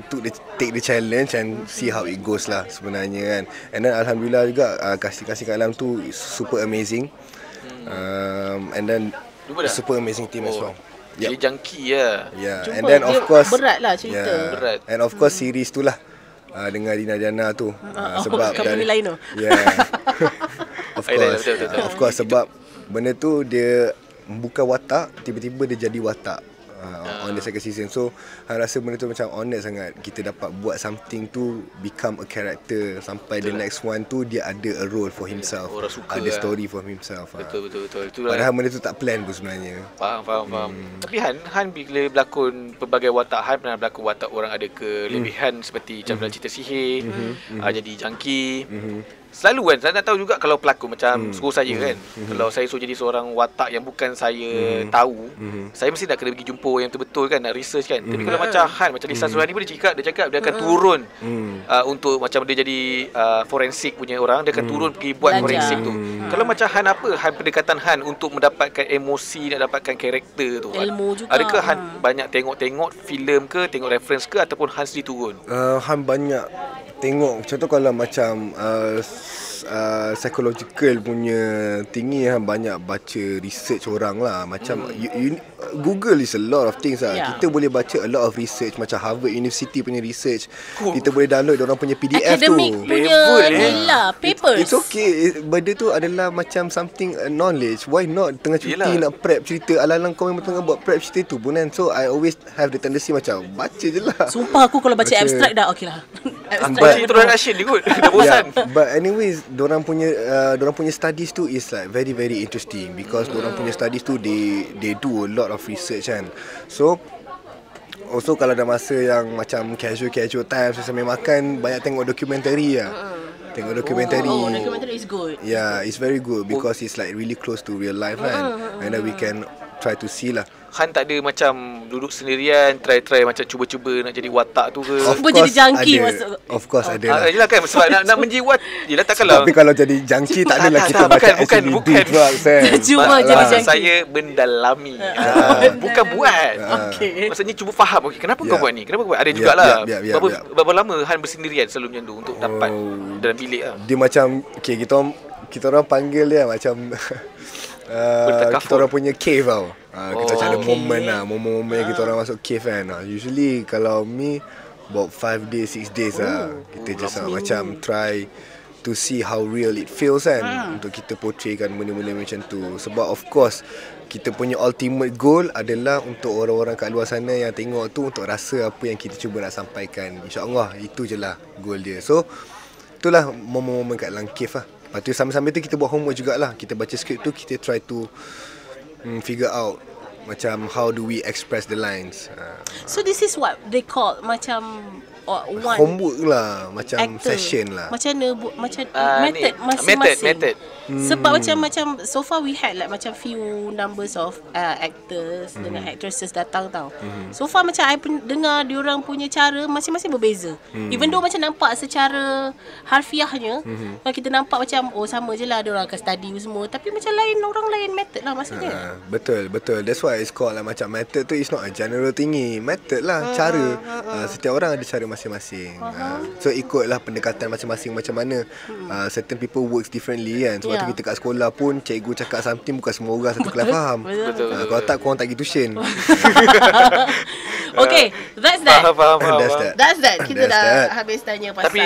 take the challenge and see how it goes lah sebenarnya kan. And then alhamdulillah juga kasih kat dalam tu is super amazing. And then super amazing team as well. Jadi junkie lah. And then of course berat lah cerita. Berat. And of course series tu lah dengan Dina Diana tu. Sebab company lain tu. Of course sebab benda tu dia bukan watak, tiba-tiba dia jadi watak. On the second season. So I rasa benda tu macam honest sangat. Kita dapat buat something tu become a character. Sampai the next one tu dia ada a role for himself. Ada story for himself. Betul. Padahal benda tu tak plan pun sebenarnya. Faham. Tapi Han bila berlakon pelbagai watak, Han pernah berlakon watak orang ada kelebihan seperti macam dalam cerita sihir, jadi junkie. Selalu kan saya nak tahu juga kalau pelakon macam suruh saya kan, kalau saya suruh jadi seorang watak yang bukan saya tahu, saya mesti nak kena pergi jumpa yang betul-betul kan, nak research kan. Tapi kalau macam Han, macam Lisa Surani pun dia cakap dia akan turun untuk macam dia jadi forensik punya orang, dia akan turun pergi buat forensik tu. Kalau macam Han, apa Han pendekatan Han untuk mendapatkan emosi, nak dapatkan karakter tu? Ilmu juga. Adakah Han banyak tengok filem ke, tengok reference ke, ataupun Han sendiri turun? Han banyak tengok. Contoh kalau macam psychological punya tinggi, banyak baca research orang lah. Macam Google is a lot of things lah. Kita boleh baca a lot of research. Macam Harvard University punya research. Kita boleh download orang punya PDF academic tu. Punya nila papers. It's okay. Benda tu adalah macam something knowledge. Why not tengah cuti nak prep cerita, alang-alang kau memang tengah buat prep cerita tu pun kan. So I always have the tendency macam baca je lah. Sumpah aku kalau baca abstract dah okey lah. Introduction dia kot. Dah bosan. But anyways, dorang punya studies tu is like very very interesting because dorang punya studies tu they do a lot of research kan. So also kalau ada masa yang macam casual time sambil makan, banyak tengok dokumentari lah. Tengok dokumentari. Dokumentari is good. Yeah, it's very good because it's like really close to real life kan. And then we can try to see lah. Han tak ada macam duduk sendirian try macam cuba-cuba nak jadi watak tu ke? Cuba jadi junkie masuk. Of course ada lah. Yelah kan, sebab nak menjiwat. Yelah takkanlah. Tapi kalau jadi junkie tak adalah kita macam actually do drugs kan. Cuba jadi junkie. Saya mendalami. Bukan buat. Maksudnya cuba faham. Okay, kenapa kau buat ni? Kenapa kau buat? Ada jugalah. Berapa lama Han bersendirian selalu macam tu untuk dapat dalam bilik lah? Dia macam kita orang panggil dia macam kita orang punya cave tau. Kita macam ada momen yang kita orang masuk cave kan. Usually kalau me about 5 days 6 days lah. Kita just macam try to see how real it feels kan, untuk kita portraykan benda-benda macam tu. Sebab of course kita punya ultimate goal adalah untuk orang-orang kat luar sana yang tengok tu untuk rasa apa yang kita cuba nak sampaikan. InsyaAllah itu je lah goal dia. So itulah momen-momen kat dalam cave lah. Lepas tu sambil-sambil tu kita buat homework jugalah. Kita baca skrip tu, kita try to figure out macam how do we express the lines. So this is what they call macam one homework lah, macam actor. Session lah. Macam mana macam method masing-masing. Method. Sebab macam so far we had like macam few numbers of actors dengan actresses datang tau. So far macam I dengar diorang punya cara masing-masing berbeza. Even though macam nampak secara harfiahnya kita nampak macam sama je lah diorang akan study semua, tapi macam orang lain method lah maksudnya. Betul. That's why it's called lah macam method tu is not a general thingy. Method lah, cara. Setiap orang ada cara masing-masing. So ikutlah pendekatan masing-masing macam mana. Certain people works differently kan. Sebab tu kita kat sekolah pun cikgu cakap something bukan semua orang satu kelas faham. Kalau tak korang tak pergi tuition. Okay, that's that. Faham. That's that. Kita dah habis tanya pasal. Tapi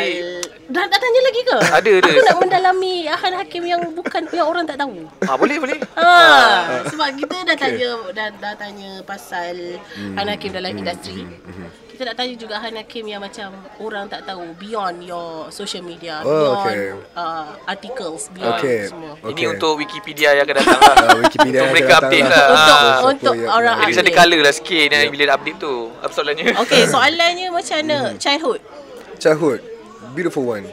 dah tanya lagi ke? Ada. Aku nak mendalami Han Hakim yang bukan yang orang tak tahu. Boleh. Sebab kita dah tanya pasal Han Hakim dalam industri. Kita nak tanya juga Han Hakim yang macam orang tak tahu beyond your social media, beyond articles, beyond semua. Ini untuk Wikipedia yang akan datang lah. Wikipedia untuk mereka update lah. Untuk orang update. Jadi ada colour lah sikit bila dah update tu. Apa soalannya? Okay, soalannya macam mana childhood? Beautiful one.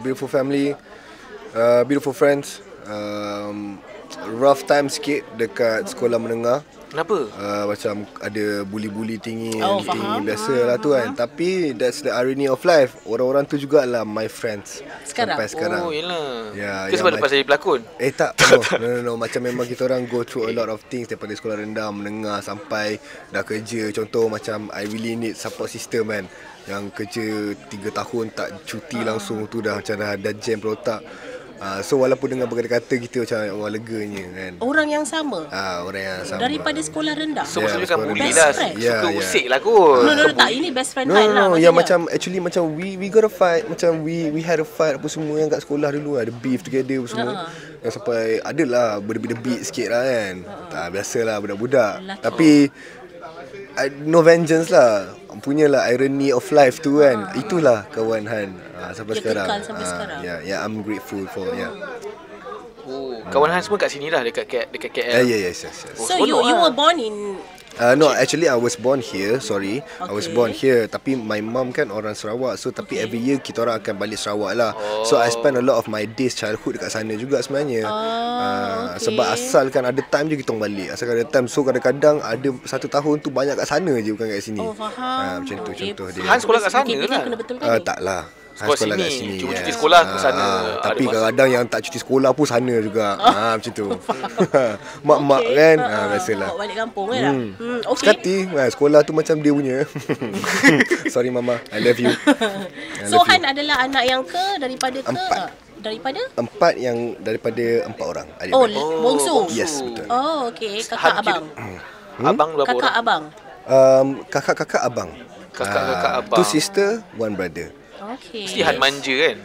Beautiful family, beautiful friends. Rough time sikit dekat sekolah menengah. Kenapa? Macam ada bully-bully tinggi, tinggi biasa lah tu kan. Tapi that's the irony of life. Orang-orang tu jugalah my friends sampai sekarang. Oh yelah. Ya, Ke sebab lepas saya pelakon? Tak. No. Macam memang kita orang go through a lot of things daripada sekolah rendah, menengah sampai dah kerja. Contoh macam I really need support system kan. Yang kerja 3 tahun tak cuti langsung tu dah macam dah jam perotak. So walaupun dengan berkata-kata kita macam orang leganya kan. Orang yang sama. Orang yang sama. Daripada sekolah rendah. So maksudnya kan bully best lah. friend. Suka usik lah kot. No, tak, ini best friend lah. No, yang macam actually macam we got a fight. Macam we had a fight apa semua yang kat sekolah dulu ada beef together apa semua. Yang sampai adalah berbeda-beda sikit lah kan. Biasalah budak-budak. Tapi no vengeance lah. Punyalah irony of life tu kan. Itulah kawan Han sampai sekarang. Sampai sekarang. Yeah, I'm grateful for Kawan Han semua kat sini lah, dekat KL. Yes. So you were born in No, actually I was born here. Sorry, I was born here. Tapi my mom kan orang Sarawak. So tapi every year kita orang akan balik Sarawak lah. So I spend a lot of my days childhood dekat sana juga sebenarnya. Sebab asalkan ada time je kita orang balik. Asalkan ada time. So kadang-kadang ada 1 tahun tu banyak kat sana je, bukan kat sini. Faham. Macam tu contoh dia. Han sekolah kat sana lah? Tak lah. Sekolah kat sini. Cuti sekolah ke sana. Tapi kadang-kadang yang tak cuti sekolah pun sana juga. Macam tu. Mak-mak kan. Biasalah. Bawa balik kampung kan. Sekati sekolah tu macam dia punya. Sorry mama, I love you. So Han adalah anak yang daripada 4. Daripada 4 yang daripada 4 orang adik. Bongsu. Yes, betul. Okay. Kakak abang. Abang berapa orang? Kakak abang. Kakak-kakak abang. Kakak-kakak abang. 2 sister, 1 brother. Okay. Mesti Han manja kan?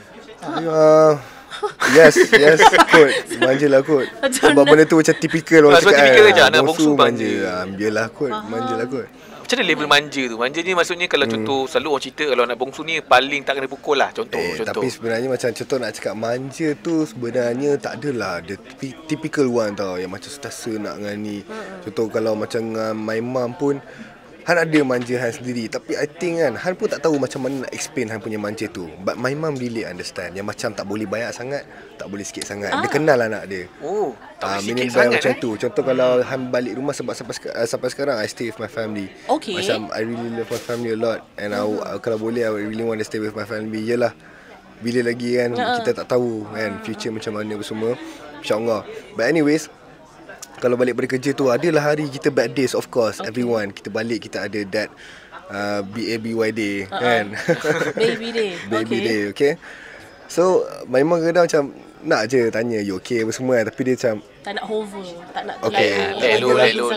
Yes kot. Manja lah kot. Sebab benda tu macam typical orang cakap. Sebab typical je anak bongsu manja. Biarlah kot. Manja lah kot. Macam mana level manja tu? Manja ni maksudnya kalau contoh selalu orang cerita kalau anak bongsu ni paling tak kena pukul lah. Contoh. Tapi sebenarnya macam contoh nak cakap manja tu sebenarnya tak adalah. Dia typical one tau. Yang macam sentiasa nak ngani. Contoh kalau macam my mom pun Han ada manja Han sendiri. Tapi I think kan Han pun tak tahu macam mana nak explain Han punya manja tu. But my mom really understand. Yang macam tak boleh banyak sangat, tak boleh sikit sangat. Dia kenal anak dia. Tak boleh sikit sangat macam tu. Contoh kalau Han balik rumah sebab sampai sekarang I stay with my family. Macam I really love my family a lot. And kalau boleh I really want to stay with my family. Yelah, bila lagi kan kita tak tahu kan future macam mana semua. InsyaAllah. But anyways, kalau balik dari kerja tu adalah hari kita bad days, of course. Everyone kita balik kita ada that BABY day kan. Baby day. Baby day, okay. So my mom kadang macam nak je tanya you okay apa semua, tapi dia macam tak nak hover, tak nak Lelo.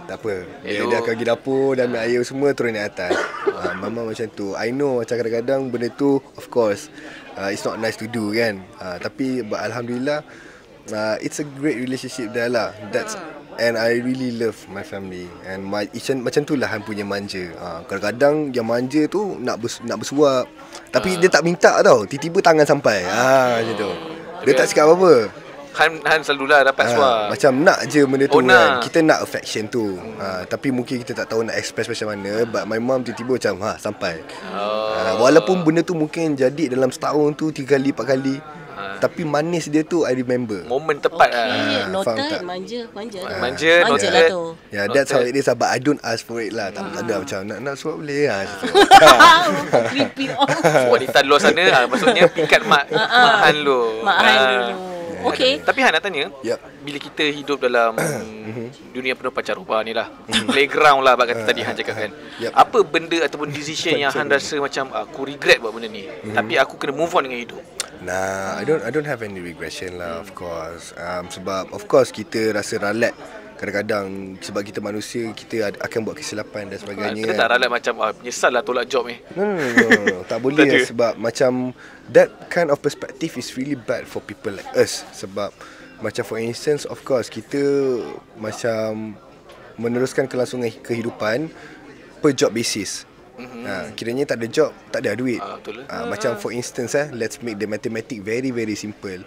Tak apa. Dia akan pergi dapur dan ambil air semua turun naik atas. Mama macam tu. I know macam kadang-kadang benda tu of course it's not nice to do kan. Tapi alhamdulillah it's a great relationship there lah. And I really love my family. And macam tu lah Han punya manja. Kadang-kadang yang manja tu nak bersuap. Tapi dia tak minta tau. Tiba-tiba tangan sampai. Macam tu. Dia tak cakap apa-apa. Han selalulah dapat suap. Macam nak je benda tu kan. Kita nak affection tu. Tapi mungkin kita tak tahu nak express macam mana. But my mom tiba-tiba macam sampai. Walaupun benda tu mungkin jadi dalam setahun tu 3 kali 4 kali. Tapi manis dia tu I remember. Momen tepat lah. Noted. Manja noted lah tu. Yeah, that's how it is. But I don't ask for it lah. Tak ada macam nak suap boleh lah. Creepy. Wanita luar sana maksudnya pikat mak Han lu. Mak Han dulu. Okay. Tapi Han nak tanya, bila kita hidup dalam dunia penuh pancaroba ni lah, playground lah kata tadi Han cakap kan, apa benda ataupun decision yang Han rasa macam aku regret buat benda ni, tapi aku kena move on dengan hidup? Nah, I don't have any regression lah, of course. Sebab of course kita rasa ralat kadang-kadang sebab kita manusia, kita akan buat kesilapan dan sebagainya. Kita tak ralat macam menyesal lah tolak job ni. No. Tak boleh lah, sebab macam that kind of perspective is really bad for people like us. Sebab macam for instance, of course kita macam meneruskan kelangsungan kehidupan per job basis. Kiranya tak ada job, tak ada duit. Macam for instance let's make the mathematic very very simple.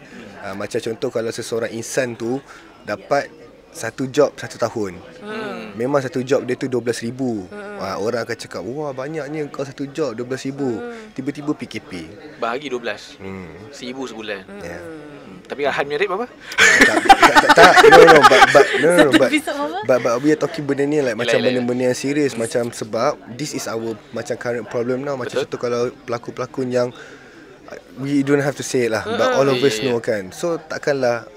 Macam contoh kalau seseorang insan tu dapat satu job 1 tahun, memang satu job dia tu 12,000. Orang akan cakap wah banyaknya kau satu job 12,000. Tiba-tiba PKP bahagi 12 1,000 sebulan. Tapi Han punya rate berapa? Tak. No. But we are talking benda ni like macam Yelah. benda-benda yang serius. Macam sebab this is our macam current problem now. Macam contoh kalau pelakon-pelakon yang we don't have to say it lah, but all of us know kan. So takkanlah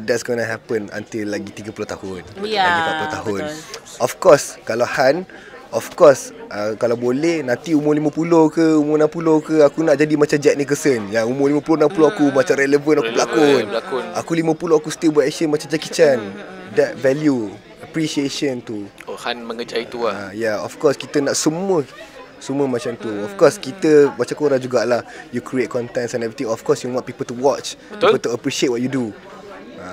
that's gonna happen until lagi 30 tahun, lagi 40 tahun. Betul. Of course kalau Han, of course kalau boleh nanti umur 50 ke umur 60 ke aku nak jadi macam Jack Nicholson. Yang umur 50 60 aku macam relevan aku pelakon. Aku 50 aku still buat action macam Jackie Chan. That value, appreciation tu. Han mengejar itu lah. Yeah, of course kita nak semua macam tu. Of course kita macam korang jugalah, you create contents and everything. Of course you want people to watch. Betul. People to appreciate what you do.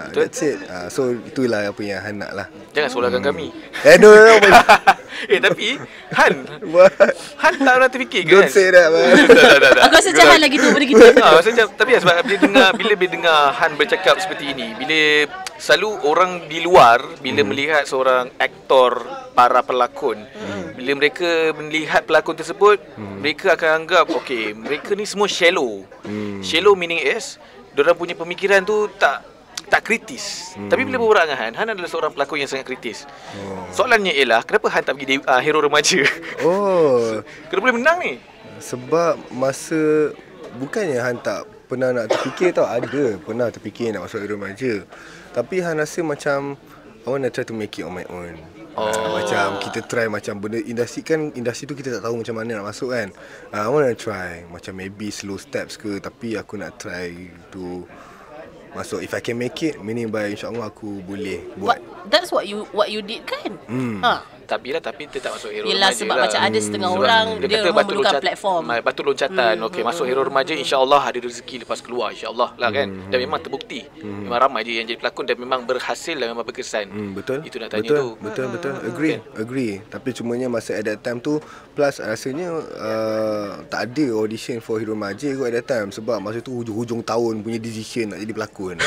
That's it. So itulah apa yang Han nak lah. Jangan salahkan kami. No. Tapi Han tak pernah terfikir ke? Don't say that, man. Aku rasa jahat lagi tu daripada kita. Tapi sebab bila dengar Han bercakap seperti ini, bila selalu orang di luar bila melihat seorang aktor, para pelakon, bila mereka melihat pelakon tersebut, mereka akan anggap okay, mereka ni semua shallow. Shallow meaning is diorang punya pemikiran tu tak kritis. Tapi bila berbual dengan Han adalah seorang pelakon yang sangat kritis. Soalannya ialah kenapa Han tak pergi hero remaja? Kenapa boleh menang ni? Sebab masa bukannya Han tak pernah nak terfikir tau. Ada pernah terfikir nak masuk hero remaja. Tapi Han rasa macam I want to try to make it on my own. Macam kita try macam benda industri tu kita tak tahu macam mana nak masuk kan. I want to try macam maybe slow steps ke, tapi aku nak try to masuk. If I can make it, meaning by insyaAllah aku boleh buat. That's what you did kan? Tapi dia tak masuk hero yelah, remaja sebab lah. macam ada setengah orang dia memerlukan platform. Batu loncatan. Okey, masuk hero remaja insya-Allah ada rezeki lepas keluar insya-Allah lah kan. Dan memang terbukti. Memang ramai je yang jadi pelakon dan memang berhasil dan memang berkesan. Betul. Itu nak tanya tu. Betul. Agree. Tapi cumanya masa at that time tu, plus rasanya tak ada audition for hero remaja kot at that time. Sebab masa tu hujung-hujung tahun punya decision nak jadi pelakon.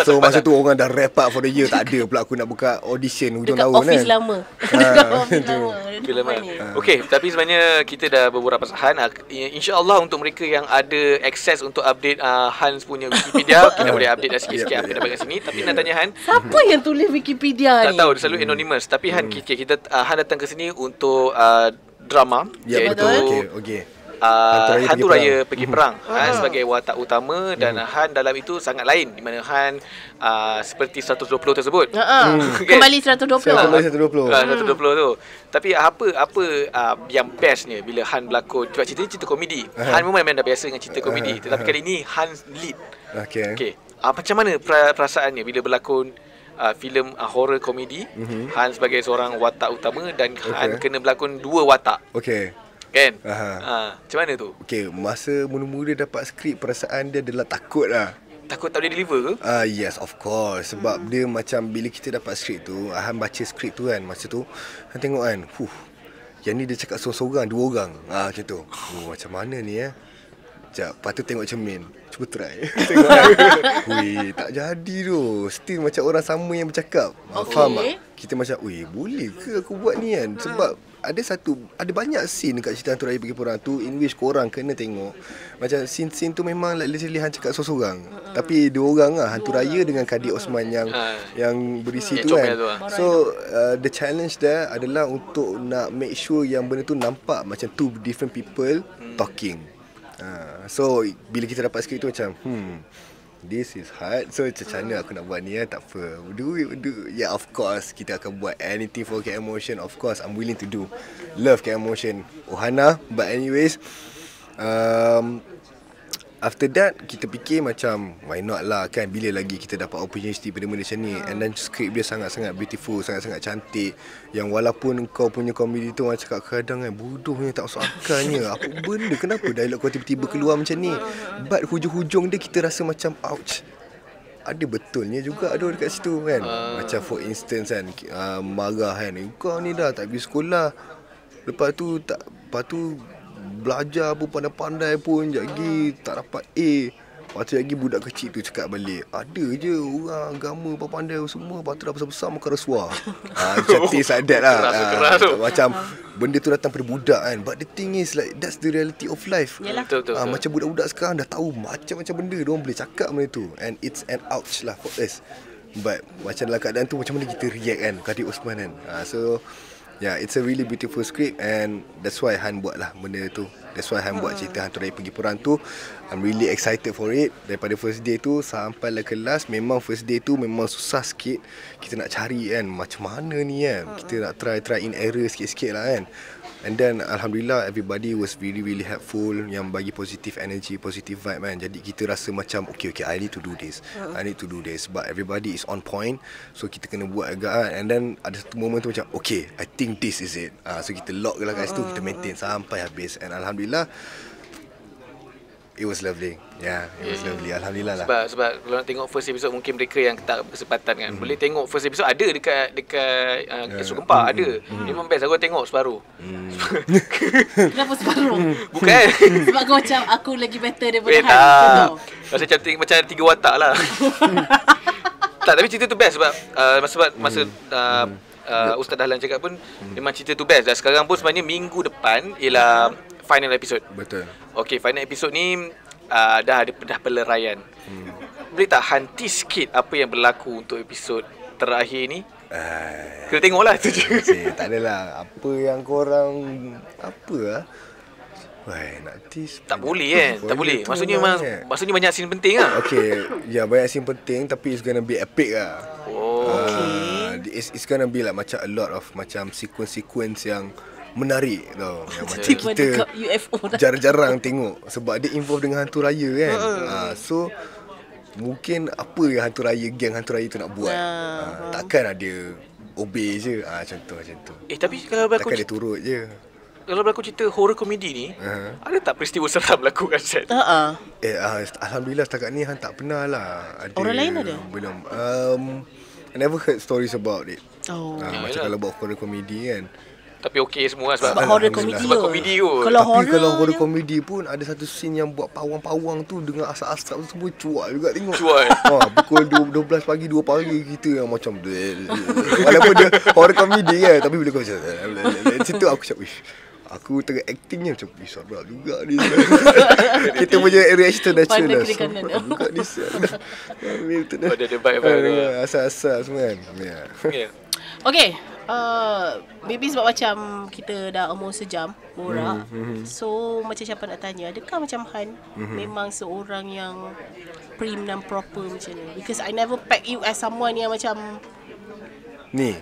So masa tu orang dah wrap up for the year, tak ada pelakon nak buka audition hujung dekat tahun kan. Office lama. Okey, tapi sebenarnya kita dah berbual pasal Han. InsyaAllah untuk mereka yang ada akses untuk update Hans punya Wikipedia, kita boleh update dah sikit-sikit apa yang dapat kat sini. Tapi nak tanya Han, siapa yang tulis Wikipedia ni? Tak tahu, dia selalu anonymous. Tapi Han, kita Han datang ke sini untuk drama, iaitu okey. Hantu Raya Pergi Perang. Han sebagai watak utama dan Han dalam itu sangat lain, di mana Han seperti 120 tersebut. Kembali 120. 120 tu. Tapi apa yang bestnya bila Han berlakon? Sebab cerita komedi. Han memang dah biasa dengan cerita komedi, tetapi kali ini Han lead. Okey. Macam mana perasaannya bila berlakon filem horror komedi? Han sebagai seorang watak utama dan Han kena berlakon dua watak. Okey. Kan? Macam mana tu? Okay, masa mula-mula dapat skrip, perasaan dia adalah takut lah. Takut tak boleh deliver ke? Yes, of course. Sebab dia macam bila kita dapat skrip tu, Han baca skrip tu kan, masa tu Han tengok kan, yang ni dia cakap seorang-seorang, dua orang. Macam tu. Macam mana ni Sekejap, lepas tu tengok cermin. Cuba try. Tengok kan. Tak jadi tu. Still macam orang sama yang bercakap. Faham tak? Kita macam, boleh ke aku buat ni kan? Sebab ada banyak scene dekat cerita Hantu Raya Pergi Perang tu in which korang kena tengok. Macam scene tu memang like literally Han cakap seorang-seorang. Tapi dua orang lah, Hantu Raya dengan Kadir Osman yang berisi tu kan. So the challenge there adalah untuk nak make sure yang benda tu nampak macam two different people talking. So bila kita dapat skrip tu macam this is hard. So macam mana aku nak buat ni tak apa. Do yeah, of course kita akan buat anything for KL Motion. Of course I'm willing to do. Love KL Motion Ohana. But anyways, after that kita fikir macam why not lah kan, bila lagi kita dapat opportunity benda-benda macam ni. And then skrip dia sangat-sangat beautiful, sangat-sangat cantik. Yang walaupun kau punya komedi tu orang cakap kadang bodohnya, tak masuk akalnya, apa benda, kenapa dialog kau tiba-tiba keluar macam ni. But hujung-hujung dia kita rasa macam ouch, ada betulnya juga ada dekat situ kan. Macam for instance kan, marah kan, kau ni dah tak pergi sekolah, lepas tu belajar pun pandai-pandai pun, jadi tak dapat A. Lepas tu lagi budak kecil tu cakap balik, ada je orang agama pandai semua, lepas tu dah besar-besar makan rasuah. Macam taste like that lah. Macam benda tu datang pada budak kan. But the thing is like, that's the reality of life. Betul. Macam budak-budak sekarang dah tahu macam-macam benda, diorang boleh cakap benda tu. And it's an ouch lah for us. But macam dalam keadaan tu, macam mana kita react kan, Kadir Osman kan. So yeah, it's a really beautiful script. And that's why Han buat lah benda tu. That's why Han buat cerita Hantu Raya Pergi Perang tu. I'm really excited for it. Daripada first day tu sampai ke last, memang first day tu memang susah sikit. Kita nak cari kan, macam mana ni kan. Kita nak try in error sikit-sikit lah kan. And then Alhamdulillah, everybody was really helpful, yang bagi positive energy, positive vibe kan. Jadi kita rasa macam okay, I need to do this, I need to do this. But everybody is on point, so kita kena buat agak kan. And then ada satu moment tu macam okay, I think this is it. So kita lock lah kat situ, kita maintain sampai habis. And Alhamdulillah, it was lovely. Yeah, it was lovely. Alhamdulillah lah. Sebab kalau nak tengok first episode, mungkin mereka yang tak berkesempatan kan, boleh tengok first episode, ada dekat Esok Gempa ada. Memang best, aku tengok separuh. Kenapa separuh? Bukan. Sebab kau macam aku lagi better daripada Han. Rasa macam 3 watak lah. Tak, tapi cerita tu best sebab masa Ustaz Dahlan cakap pun memang cerita tu best. Dan sekarang pun sebenarnya minggu depan ialah final episode. Betul. Okay, final episode ni dah peleraian. Boleh tak hanti sikit apa yang berlaku untuk episod terakhir ni? Kita tengoklah tu je. Tak adalah. Apa yang korang wah, nak tease tak boleh kan? Tak boleh. Maksudnya banyak scene penting lah. Okay, ya banyak scene penting, tapi it's gonna be epic lah. It's gonna be like macam a lot of macam sequence yang menarik tau, yang macam kita jarang-jarang tengok. Sebab dia involve dengan hantu raya kan. So mungkin apa yang geng hantu raya tu nak buat, takkan ada obey je. Contoh macam tu. Tapi kalau berlaku, takkan dia turut je. Kalau berlaku cerita horror komedi ni, ada tak peristiwa seram berlaku kat set? Alhamdulillah setakat ni Han tak pernah lah. Orang lain ada? Belum. I never heard stories about it. Macam kalau buat horror komedi kan. Tapi okey semua sebab horror komedi. Sebab komedi kot. Kalau horror komedi pun ada satu scene yang buat pawang-pawang tu dengan asap-asap tu semua cuak juga tengok. Pukul 12 pagi 2 pagi kita yang macam walaupun dia horror komedi kan, tapi bila kau macam situ aku cakap aku tengah actingnya macam sabar juga ni. Kita punya reaction natural lah. Buka ni ada vibe asal-asal semua kan. Okay, maybe sebab macam kita dah almost sejam borak. So macam siapa nak tanya, adakah macam Han memang seorang yang prim dan proper macam ni? Because I never peg you as someone yang macam ni.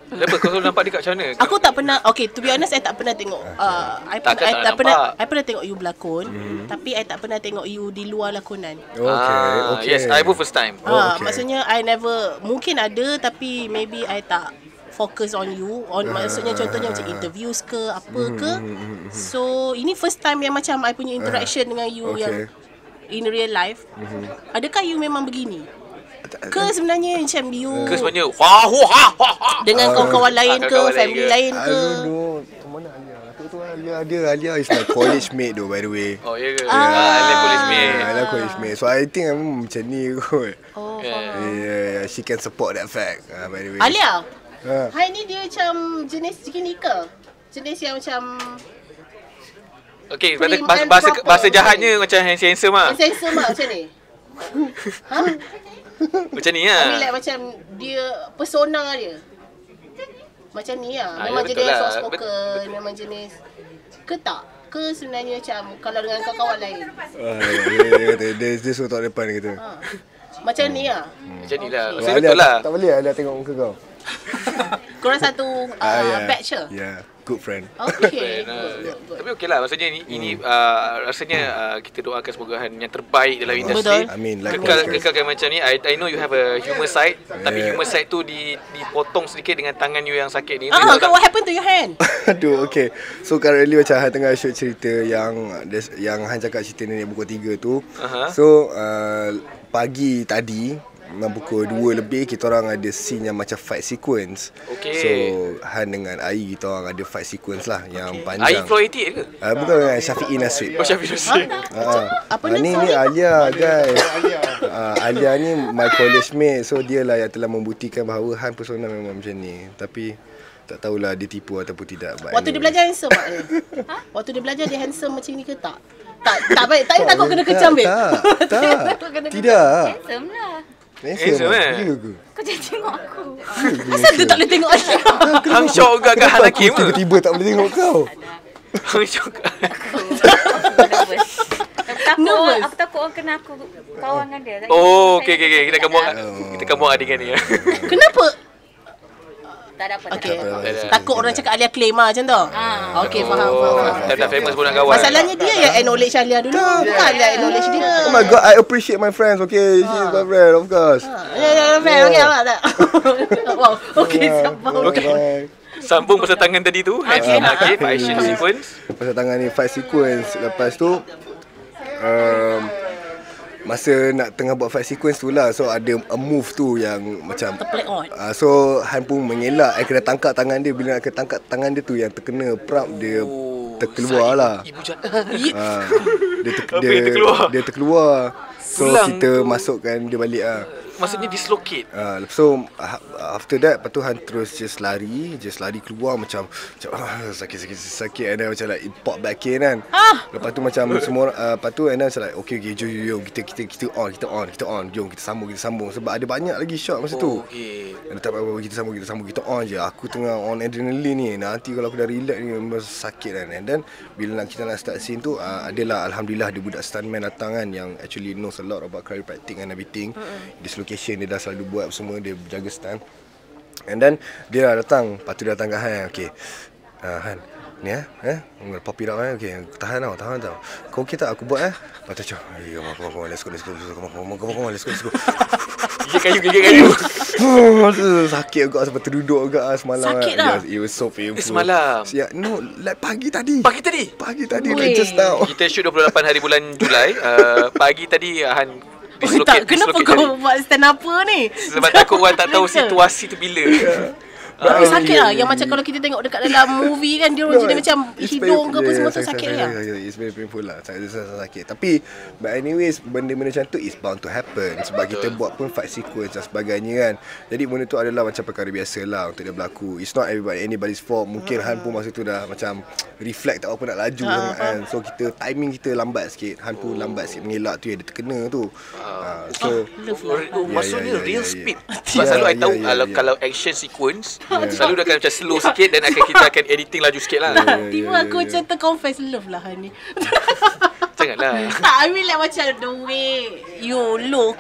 Kenapa kau nampak dia kat macam mana? Aku tak pernah, okay, to be honest, I tak pernah tengok. I pernah tengok you berlakon, tapi I tak pernah tengok you di luar lakonan. Okay. Yes, I pun first time. Maksudnya I never, mungkin ada, tapi maybe I tak focus on you, maksudnya contohnya macam interviews ke apa ke. So ini first time yang macam I punya interaction dengan you yang in real life. Adakah you memang begini? Ke sebenarnya macam you dengan kawan-kawan lain ke, family lain ke? I don't know. Mana Alia is my college mate though, by the way. Oh ya ke? Alia college mate. Alia college mate. So I think I'm macam ni kot. Yeah, she can support that fact, by the way. Alia, Hai ni dia macam jenis gini ke? Jenis yang macam okay, bahasa jahatnya macam handsome lah. Handsome lah macam ni. Macam ni lah. Like macam dia persona dia macam ni lah. Memang jenis lah. soft spoken, memang jenis ke tak? Ke sebenarnya macam kalau dengan kawan-kawan lain? Dia suruh tak depan kita. Macam ni lah. Macam ni lah. Betul lah. Tak boleh Alia tengok muka kau. Korang satu batch ke? Yeah, good friend. Okay. Tapi okey lah. Maksudnya ini rasanya kita doakan semoga Han yang terbaik dalam industri. Amin. Kekalkan macam ni. I know you have a humor side, tapi humor side tu dipotong sedikit dengan tangan you yang sakit ni. What happened to your hand? Aduh, okay. So currently macam Han tengah shoot cerita yang Han cakap cerita Nenek Buku 3 tu. So pagi tadi pukul 2 lebih kita orang ada scene yang macam fight sequence. So Han dengan Ai kita orang ada fight sequence lah yang panjang. Ai Floyd ke? Bukan dengan Syafi'i Nasrid. Syafi'i Nasrid. Ni Alia guys. Alia ni my college mate. So dia lah yang telah membuktikan bahawa Han persona memang macam ni. Tapi tak tahulah dia tipu ataupun tidak. Waktu dia belajar handsome tak dia? Waktu dia belajar dia handsome macam ni ke tak? Tak baik. Tak takut kena kecam babe. Tak. Tidak. Handsome lah. Handsome lah. Kau jangan tengok aku. Asal dia tak boleh tengok Alia? Hang syok juga kat Han Hakim ke? Tiba-tiba tak boleh tengok kau. Hang syok kat Nervous. Aku takut orang kena aku kawan dengan dia. Oh, okey. Kita akan buat adegan ni. Kenapa? Tak ada apa. Okay. Takut orang cakap Alia claim lah macam tu. Okay, faham. Dah famous pun nak kawan. Masalahnya dia yang acknowledge Alia dulu. Bukan Alia acknowledge dia. Oh my god, I appreciate my friends. Okay, she's my friend, of course. Okay, tak. Wow. Okay, sabar. Okay. Sambung pasal tangan tadi tu. Okay, action sequence. Pasal tangan ni fight sequence. Lepas tu masa nak tengah buat fight sequence tu lah, so ada a move tu yang macam so Han pun mengelak. I kena tangkap tangan dia. Bila nak kena tangkap tangan dia tu yang terkena prap, dia terkeluar lah. Dia terkeluar. So kita masukkan dia balik lah. Maksudnya dislocate. So after that, lepas tu Han terus just lari keluar macam sakit and then macam like it pop back in kan. Lepas tu macam semua lepas tu and then macam like okay jom kita on jom kita sambung sebab ada banyak lagi shot masa tu. Tak apa-apa kita sambung kita on je. Aku tengah on adrenaline ni. Nanti kalau aku dah relax ni memang sakit kan. And then bila kita nak start scene tu adalah alhamdulillah ada budak stuntman datang kan yang actually knows a lot about chiropractic and everything. Dislocation dia dah selalu buat semua, dia jaga stunt. And then dia dah datang, lepas tu dia datang kat Han. Okay, Han ni pop it up okay, tahan tau. Kau okay tak aku buat Lepas tu macam come on, let's go. Gigit kayu. Sakit juga sebab terduduk juga semalam. Sakit lah. It was so painful. Semalam? No, like pagi tadi. Pagi tadi Like just now. Kita shoot 28 hari bulan Julai. Pagi tadi Han dislocate. Kenapa kau buat stand apa ni? Sebab takut orang tak tahu situasi tu bila. Sakit lah. Yang macam kalau kita tengok dekat dalam movie kan, dia orang jadi macam hidung ke apa semua tu sakit lah. It's very painful lah. Sakit. Tapi but anyways, benda-benda macam tu is bound to happen. Sebab kita buat pun fight sequence dan sebagainya kan. Jadi benda tu adalah macam perkara biasa lah untuk dia berlaku. It's not anybody's fault. Mungkin Han pun masa tu dah macam reflect tak apa nak laju sangat kan. So timing kita lambat sikit. Han pun lambat sikit mengelak tu yang dia terkena tu. So maksudnya real speed. Sebab selalu I tahu kalau action sequence selalu dia akan macam slow sikit dan kita akan editing laju sikit lah. Tiba aku macam terconfess love lah ni. Janganlah. Tak, I mean like macam the way you look,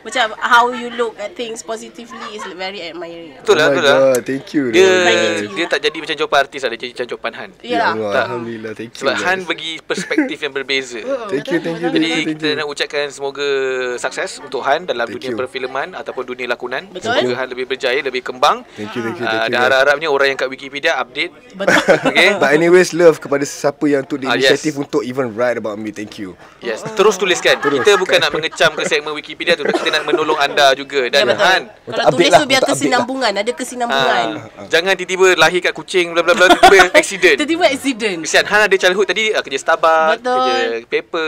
macam how you look at things positively is very admiring. Betul lah. Thank you. Dia tak jadi macam jawapan artis lah, dia jadi macam jawapan Han. Ya Alhamdulillah, thank you. Sebab Han bagi perspektif yang berbeza. Thank you. Jadi kita nak ucapkan semoga sukses untuk Han dalam dunia perfilman ataupun dunia lakonan. Semoga Han lebih berjaya, lebih kembang. Thank you. Dan harap-harapnya orang yang kat Wikipedia update. Betul. Okay. But anyways, love kepada sesiapa yang took the initiative untuk even write about me. Thank you. Yes, terus tuliskan. Kita bukan nak mengecam ke segmen Wikipedia tu, kita nak menolong anda juga. Dan Han, kalau tulis tu biar kesinambungan, ada kesinambungan. Jangan tiba-tiba lahir kat kucing bla bla bla tiba-tiba accident. Tiba-tiba accident. Kesian Han ada childhood tadi kerja Starbucks, kerja paper.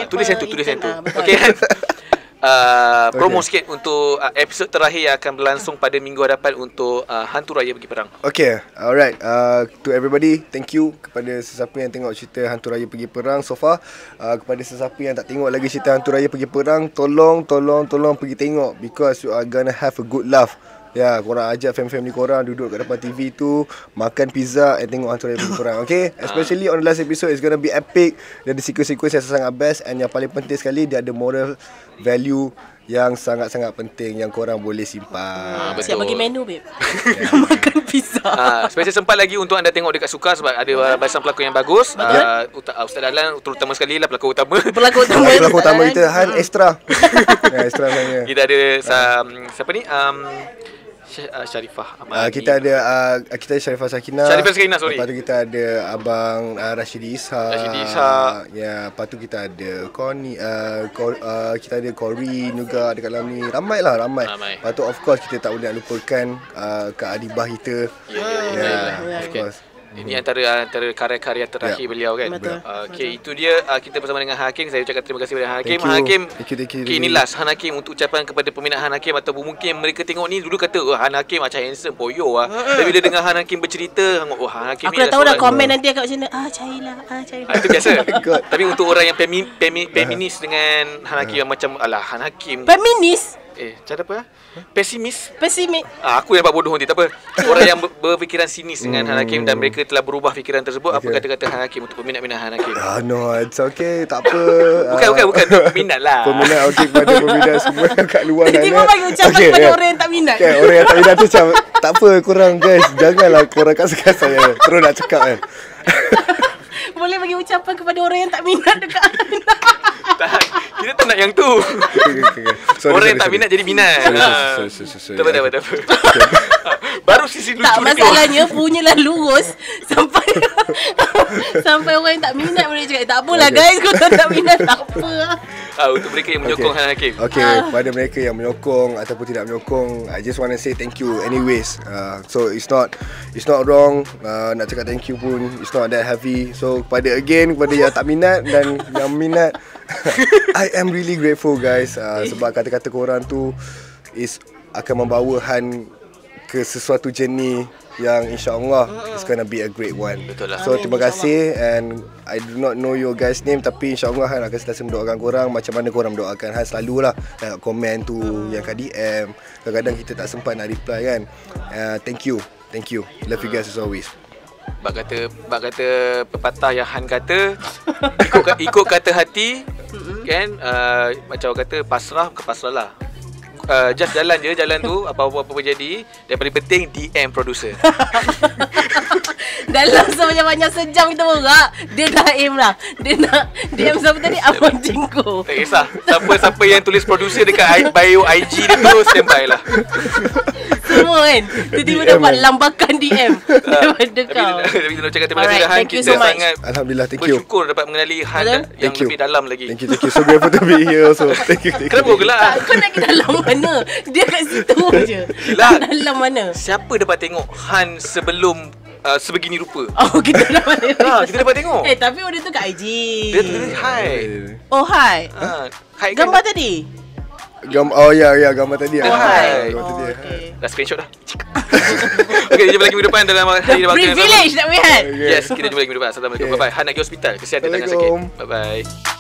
Tulis yang tu. Okey Han. Promo sikit untuk episod terakhir yang akan berlangsung pada minggu hadapan untuk Hantu Raya Pergi Perang. Okay, alright. To everybody, thank you kepada sesiapa yang tengok cerita Hantu Raya Pergi Perang so far. Kepada sesiapa yang tak tengok lagi cerita Hantu Raya Pergi Perang, tolong pergi tengok, because you are gonna have a good laugh. Ya, korang ajak family korang duduk kat depan TV tu, makan pizza and tengok Hantu Raya Pergi Perang. Okay, especially on the last episode, it's gonna be epic. Dia ada sequence yang sangat best. And yang paling penting sekali, dia ada moral value yang sangat-sangat penting yang korang boleh simpan. Siap bagi menu babe. Makan pizza. Special sempat lagi untuk anda tengok dekat Suka sebab ada barisan pelakon yang bagus. Ustaz Dahlan terutama sekali lah pelakon utama. Pelakon utama kita Han extra. Extra sebenarnya. Kita ada siapa ni? Syarifah kita ada Syarifah Sakinah. Sorry. Lepas tu kita ada Abang Rashidi Ishak. Ya, lepas tu kita ada Connie, kita ada Corin juga dekat dalam ni. Ramai. Lepas tu of course kita tak boleh nak lupakan Kak Adibah kita. Of course. Ini antara karya-karya terakhir beliau kan. Okey, itu dia kita bersama dengan Han Hakim. Saya ucapkan terima kasih kepada Han Hakim. Han Hakim. Okay, ini last Han Hakim untuk ucapan kepada peminat Han Hakim ataupun mungkin mereka tengok ni dulu kata Han Hakim macam handsome poyo lah. Tapi bila dengar Han Hakim bercerita, Han Hakim ni aku dah tahu dah komen nanti kat macam mana. Cailah. Itu biasa. Tapi untuk orang yang feminis dengan Han Hakim yang macam Han Hakim. Feminis? Cara apa? Pesimis. Aku yang dapat bodoh nanti, tak apa. Orang yang berfikiran sinis dengan Han Hakim dan mereka telah berubah fikiran tersebut. Apa kata-kata Han Hakim untuk peminat-peminat Han Hakim? No, it's okay, tak apa. Bukan peminat lah. Peminat, okey, kepada peminat semua kat luar sana. Tiba-tiba bagi ucapan kepada orang yang tak minat. Orang yang tak minat tu macam, tak apa korang guys, janganlah korang kasar saya. Terus nak cakap kan. Boleh bagi ucapan kepada orang yang tak minat dekat Kita tak nak yang tu. Orang yang tak minat jadi minat. Tak apa. Baru sisi lucu tak, masalahnya punyalah lurus sampai orang yang tak minat boleh cakap tak apalah guys, kalau tak minat tak apa. Untuk mereka yang menyokong Han Hakim. Pada mereka yang menyokong ataupun tidak menyokong, I just want to say thank you anyways. So it's not wrong nak cakap thank you pun, it's not that heavy. So kepada yang tak minat dan yang minat, I am really grateful guys, sebab kata-kata korang tu akan membawa Han ke sesuatu journey yang insyaAllah it's gonna be a great one. Betul lah. So terima kasih, and I do not know your guys name, tapi insyaAllah Han akan sentiasa mendoakan korang macam mana korang mendoakan Han selalulah. Komen tu yang kat DM, kadang-kadang kita tak sempat nak reply kan. Thank you, love you guys as always. Bak kata pepatah yang Han kata, ikut kata hati kan, macam orang kata pasrah ke pasrah lah. Just jalan tu, apa-apa jadi. Yang paling penting DM producer. Dalam sebanyak-banyak sejam kita borak, dia dah aim lah. Dia nak DM siapa tadi? Abang Jingko. Tak kisah. Siapa yang tulis producer dekat bio IG dia tu, standby lah. Semua kan tiba-tiba dapat lambakan DM daripada kau. Tapi kita nak cakap terima kasih Han. Kita sangat Alhamdulillah, thank you. bersyukur dapat mengenali Han yang lebih dalam lagi. Thank you. So grateful to be here also. Thank you. Kenapa gelak? Kau nak pergi dalam mana? Dia kat situ je. Dalam mana? Siapa dapat tengok Han sebelum sebegini rupa? Kita dapat tengok. Kita dapat tengok. Tapi orang tu kat IG. Dia tulis hi. Oh hi. Hi gambar tadi. Gambar tadi. Hai. Dah screenshot dah. Okay, jumpa lagi minggu depan dalam hari Privilege that we had. Yes, kita jumpa lagi minggu depan. Assalamualaikum. Bye bye. Han nak pergi hospital. Kesian dia tangan sakit. Bye bye.